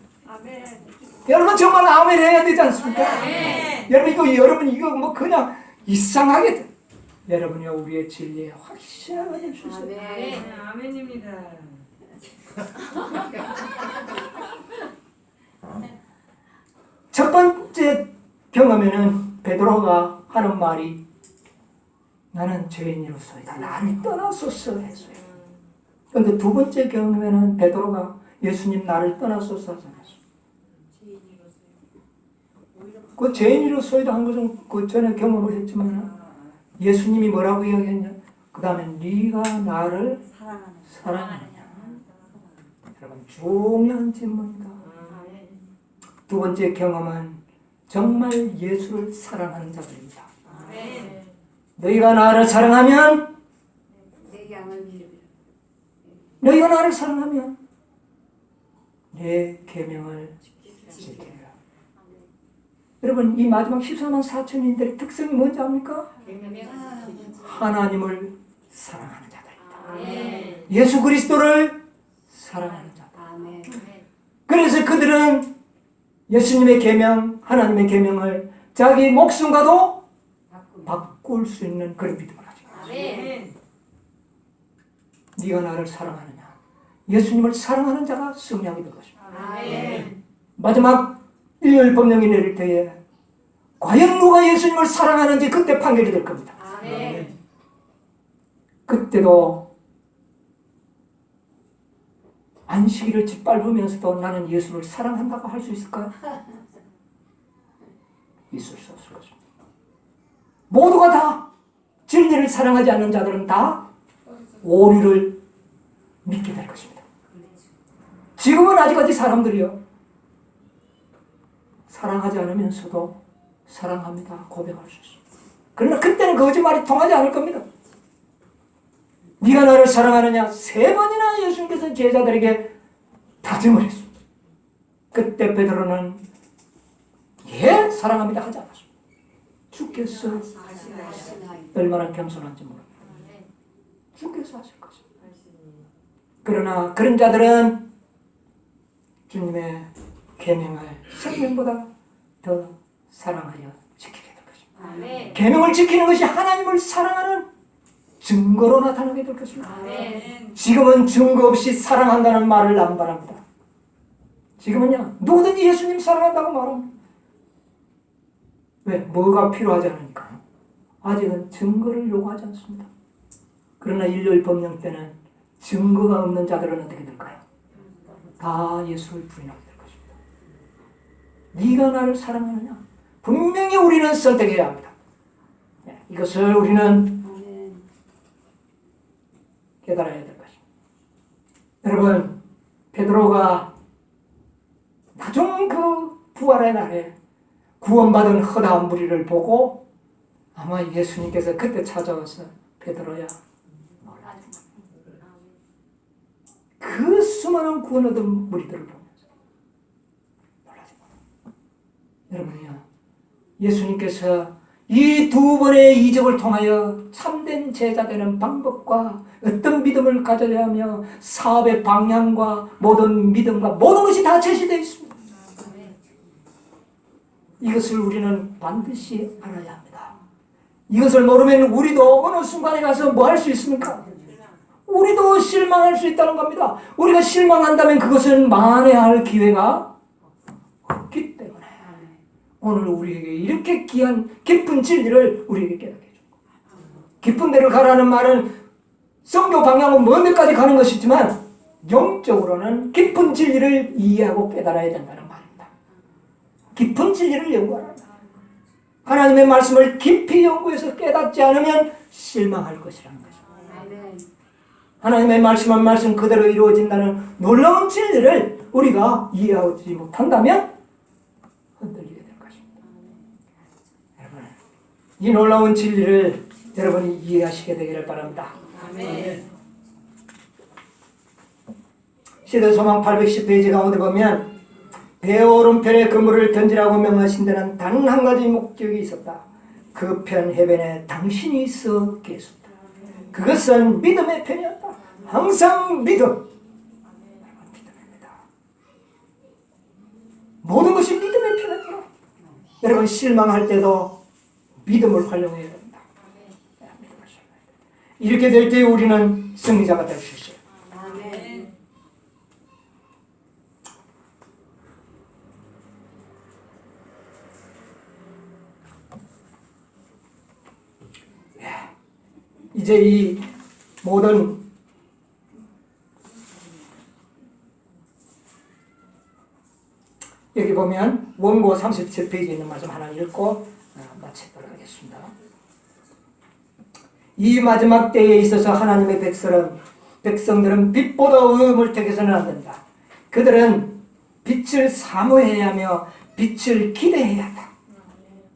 여러분 정말 아멘 해야 되지 않습니까? 여러분 이거 뭐 그냥 이상하게 돼. 여러분이요 우리의 진리에 확실하게 될 수 있어요. 아멘입니다. 첫 번째 경험에는 베드로가 하는 말이 나는 죄인으로서이다. 나를 떠나소서 했어요. 그런데 두 번째 경험에는 베드로가 예수님 나를 떠나소서 하잖아요. 그 죄인으로서이다 한 것은 그 전에 경험을 했지만 예수님이 뭐라고 이야기했냐? 그 다음에 네가 나를 사랑하느냐? 여러분 중요한 질문이다. 두 번째 경험은 정말 예수를 사랑하는 자들입니다. 아멘. 너희가 나를 사랑하면, 내 양을 믿으라. 너희가 나를 사랑하면 내 계명을 지키리라. 여러분, 이 마지막 14만 4천인들의 특성이 뭔지 압니까? 하나님을 사랑하는 자들입니다. 아멘. 예수 그리스도를 사랑하는 자들. 아멘. 그래서 그들은 예수님의 계명, 하나님의 계명을 자기 목숨과도 바꿀 수 있는 그런 믿음을 가지고 있습니다. 아멘. 네가 나를 사랑하느냐? 예수님을 사랑하는 자가 승리하게 될 것입니다. 아멘. 마지막 일요일 법령이 내릴 때에 과연 누가 예수님을 사랑하는지 그때 판결이 될 겁니다. 아멘. 그때도 안식일을 짓밟으면서도 나는 예수를 사랑한다고 할 수 있을까요? 있을 수 없을 것입니다. 모두가 다 진리를 사랑하지 않는 자들은 다 오류를 믿게 될 것입니다. 지금은 아직까지 사람들이요, 사랑하지 않으면서도 사랑합니다 고백할 수 있습니다. 그러나 그때는 거짓말이 통하지 않을 겁니다. 네가 나를 사랑하느냐? 3번이나 예수님께서 제자들에게 다짐을 했습니다. 그때 베드로는 예, 사랑합니다 하지 않았습니다. 주께서 얼마나 겸손한지 모릅니다. 주께서 하실 것입니다. 그러나 그런 자들은 주님의 계명을 생명보다 더 사랑하여 지키게 될 것입니다. 아멘. 계명을 지키는 것이 하나님을 사랑하는 증거로 나타나게 될 것입니다. 아멘. 지금은 증거 없이 사랑한다는 말을 안 바랍니다. 지금은요, 누구든지 예수님 사랑한다고 말합니다. 왜? 뭐가 필요하지 않으니까요. 아직은 증거를 요구하지 않습니다. 그러나 일요일 법령 때는 증거가 없는 자들은 어떻게 될까요? 다 예수를 부인하게 될 것입니다. 네가 나를 사랑하느냐? 분명히 우리는 선택해야 합니다. 이것을 우리는 깨달아야 될 것입니다. 여러분, 베드로가 나중 그 부활의 날에 구원받은 허다한 무리를 보고 아마 예수님께서 그때 찾아와서 베드로야 놀라지 마. 그 수많은 구원 얻은 무리들을 보면서 놀라지 마. 여러분이요, 예수님께서 이 2번의 이적을 통하여 참된 제자 되는 방법과 어떤 믿음을 가져야 하며 사업의 방향과 모든 믿음과 모든 것이 다 제시되어 있습니다. 이것을 우리는 반드시 알아야 합니다. 이것을 모르면 우리도 어느 순간에 가서 뭐 할 수 있습니까? 우리도 실망할 수 있다는 겁니다. 우리가 실망한다면 그것은 만회할 기회가 없기 때문에 오늘 우리에게 이렇게 귀한 깊은 진리를 우리에게 깨닫게 해준 겁니다. 깊은 데를 가라는 말은 성교 방향은 먼 데까지 가는 것이지만 영적으로는 깊은 진리를 이해하고 깨달아야 된다는 말입니다. 깊은 진리를 연구하라. 하나님의 말씀을 깊이 연구해서 깨닫지 않으면 실망할 것이라는 거죠. 하나님의 말씀은 말씀 그대로 이루어진다는 놀라운 진리를 우리가 이해하지 못한다면 흔들리게 될 것입니다. 여러분, 이 놀라운 진리를 여러분이 이해하시게 되기를 바랍니다. 아멘. 시대소망 810페이지 가운데 보면 배 오른편에 그물을 던지라고 명하신 데는 단 한 가지 목적이 있었다. 그 편 해변에 당신이 있어 계셨다. 그것은 믿음의 편이었다. 항상 믿음. 믿음입니다. 모든 것이 믿음의 편이었다. 여러분, 실망할 때도 믿음을 활용해야 됩니다. 이렇게 될 때 우리는 승리자가 될 수 있어요. 아멘. 이제 이 모든 여기 보면 원고 37페이지에 있는 말씀 하나 읽고 마치도록 하겠습니다. 이 마지막 때에 있어서 하나님의 백성들은 빛보다 어음을 택해서는 안 된다. 그들은 빛을 사모해야 하며 빛을 기대해야 한다.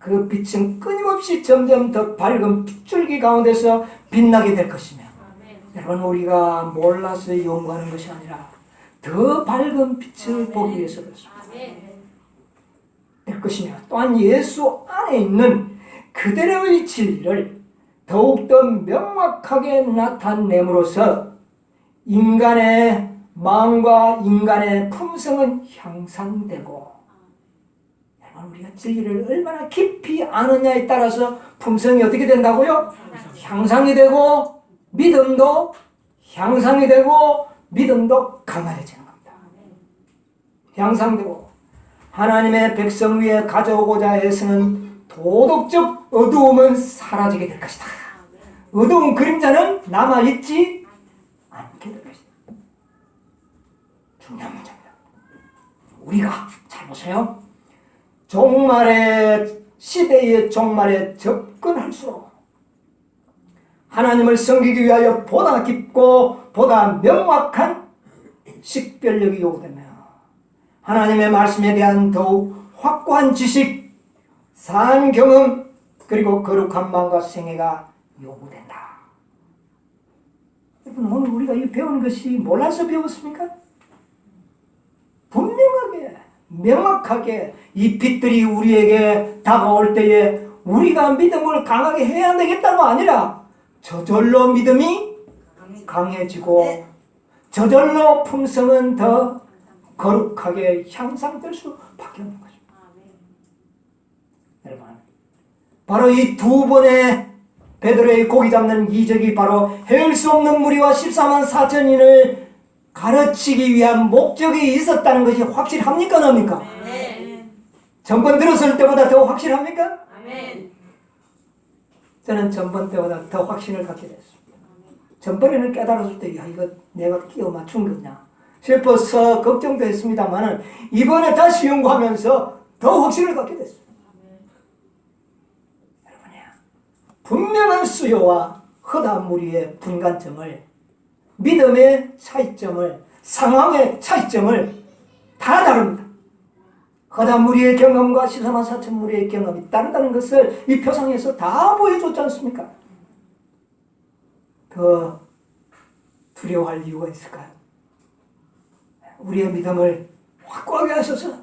그 빛은 끊임없이 점점 더 밝은 빗줄기 가운데서 빛나게 될 것이며, 여러분, 우리가 몰라서 연구하는 것이 아니라 더 밝은 빛을 보기 위해서 그렇습니다. 될 것이며, 또한 예수 안에 있는 그대로의 진리를 더욱더 명확하게 나타냄으로써 인간의 마음과 인간의 품성은 향상되고, 여러분, 우리가 진리를 얼마나 깊이 아느냐에 따라서 품성이 어떻게 된다고요? 향상이 되고 믿음도 향상이 되고 믿음도 강화해지는 겁니다. 향상되고 하나님의 백성 위에 가져오고자 애쓰는 도덕적 어두움은 사라지게 될 것이다. 어두운 그림자는 남아있지 않게 될 것이다. 중요한 문제입니다. 우리가 잘 보세요. 시대의 종말에 접근할수록 하나님을 섬기기 위하여 보다 깊고 보다 명확한 식별력이 요구되며, 하나님의 말씀에 대한 더욱 확고한 지식, 산 경험, 그리고 거룩한 마음과 생애가 요구된다. 여러분, 오늘 우리가 이 배운 것이 몰라서 배웠습니까? 분명하게, 명확하게 이 빛들이 우리에게 다가올 때에 우리가 믿음을 강하게 해야 되겠다가 아니라 저절로 믿음이 강해지고 저절로 품성은 더 거룩하게 향상될 수밖에 없는 것입니다. 여러분, 바로 이 두 번의 베드로의 고기 잡는 이적이 바로 헤을 수 없는 무리와 14만 4천인을 가르치기 위한 목적이 있었다는 것이 확실합니까? 뭡니까? 전번 들었을 때보다 더 확실합니까? 저는 전번 때보다 더 확신을 갖게 됐습니다. 전번에는 깨달았을 때, 야, 이거 내가 끼워 맞춘 거냐 싶어서 걱정도 했습니다만, 이번에 다시 연구하면서 더 확신을 갖게 됐습니다. 여러분이야, 분명한 수요와 허다한 무리의 분간점을, 믿음의 차이점을, 상황의 차이점을 다 다릅니다. 허다한 무리의 경험과 14만 4천 무리의 경험이 다르다는 것을 이 표상에서 다 보여줬지 않습니까? 더 두려워할 이유가 있을까요? 우리의 믿음을 확고하게 하셔서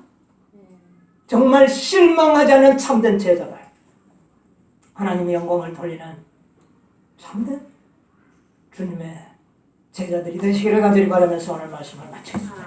정말 실망하지 않는 참된 제자들, 하나님의 영광을 돌리는 참된 주님의 제자들이 되시기를 간절히 바라면서 오늘 말씀을 마치겠습니다.